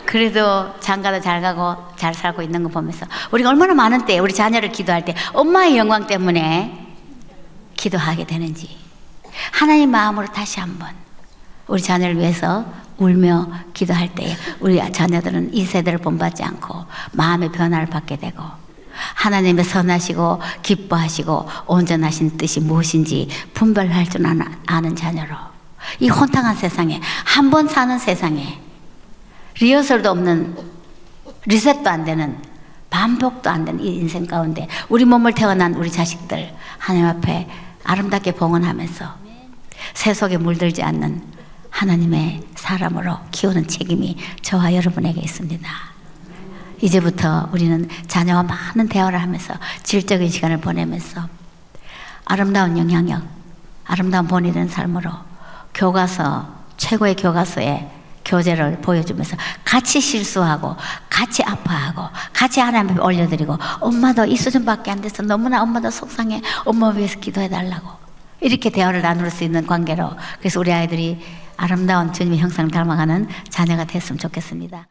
Speaker 1: 그래도 장가도 잘 가고 잘 살고 있는 거 보면서 우리가 얼마나 많은 때 우리 자녀를 기도할 때 엄마의 영광 때문에 기도하게 되는지 하나님 마음으로 다시 한번 우리 자녀를 위해서 울며 기도할 때 우리 자녀들은 이 세대를 본받지 않고 마음의 변화를 받게 되고 하나님의 선하시고 기뻐하시고 온전하신 뜻이 무엇인지 분별할 줄 아는 자녀로 이 혼탕한 세상에 한 번 사는 세상에 리허설도 없는 리셋도 안 되는 반복도 안 되는 이 인생 가운데 우리 몸을 태어난 우리 자식들 하나님 앞에 아름답게 봉헌하면서 세속에 물들지 않는 하나님의 사람으로 키우는 책임이 저와 여러분에게 있습니다. 이제부터 우리는 자녀와 많은 대화를 하면서 질적인 시간을 보내면서 아름다운 영향력, 아름다운 본이 된 삶으로 교과서, 최고의 교과서에 교재를 보여주면서 같이 실수하고 같이 아파하고 같이 하나님 앞에 올려드리고 엄마도 이 수준밖에 안 돼서 너무나 엄마도 속상해 엄마 위해서 기도해달라고 이렇게 대화를 나눌 수 있는 관계로 그래서 우리 아이들이 아름다운 주님의 형상을 닮아가는 자녀가 됐으면 좋겠습니다.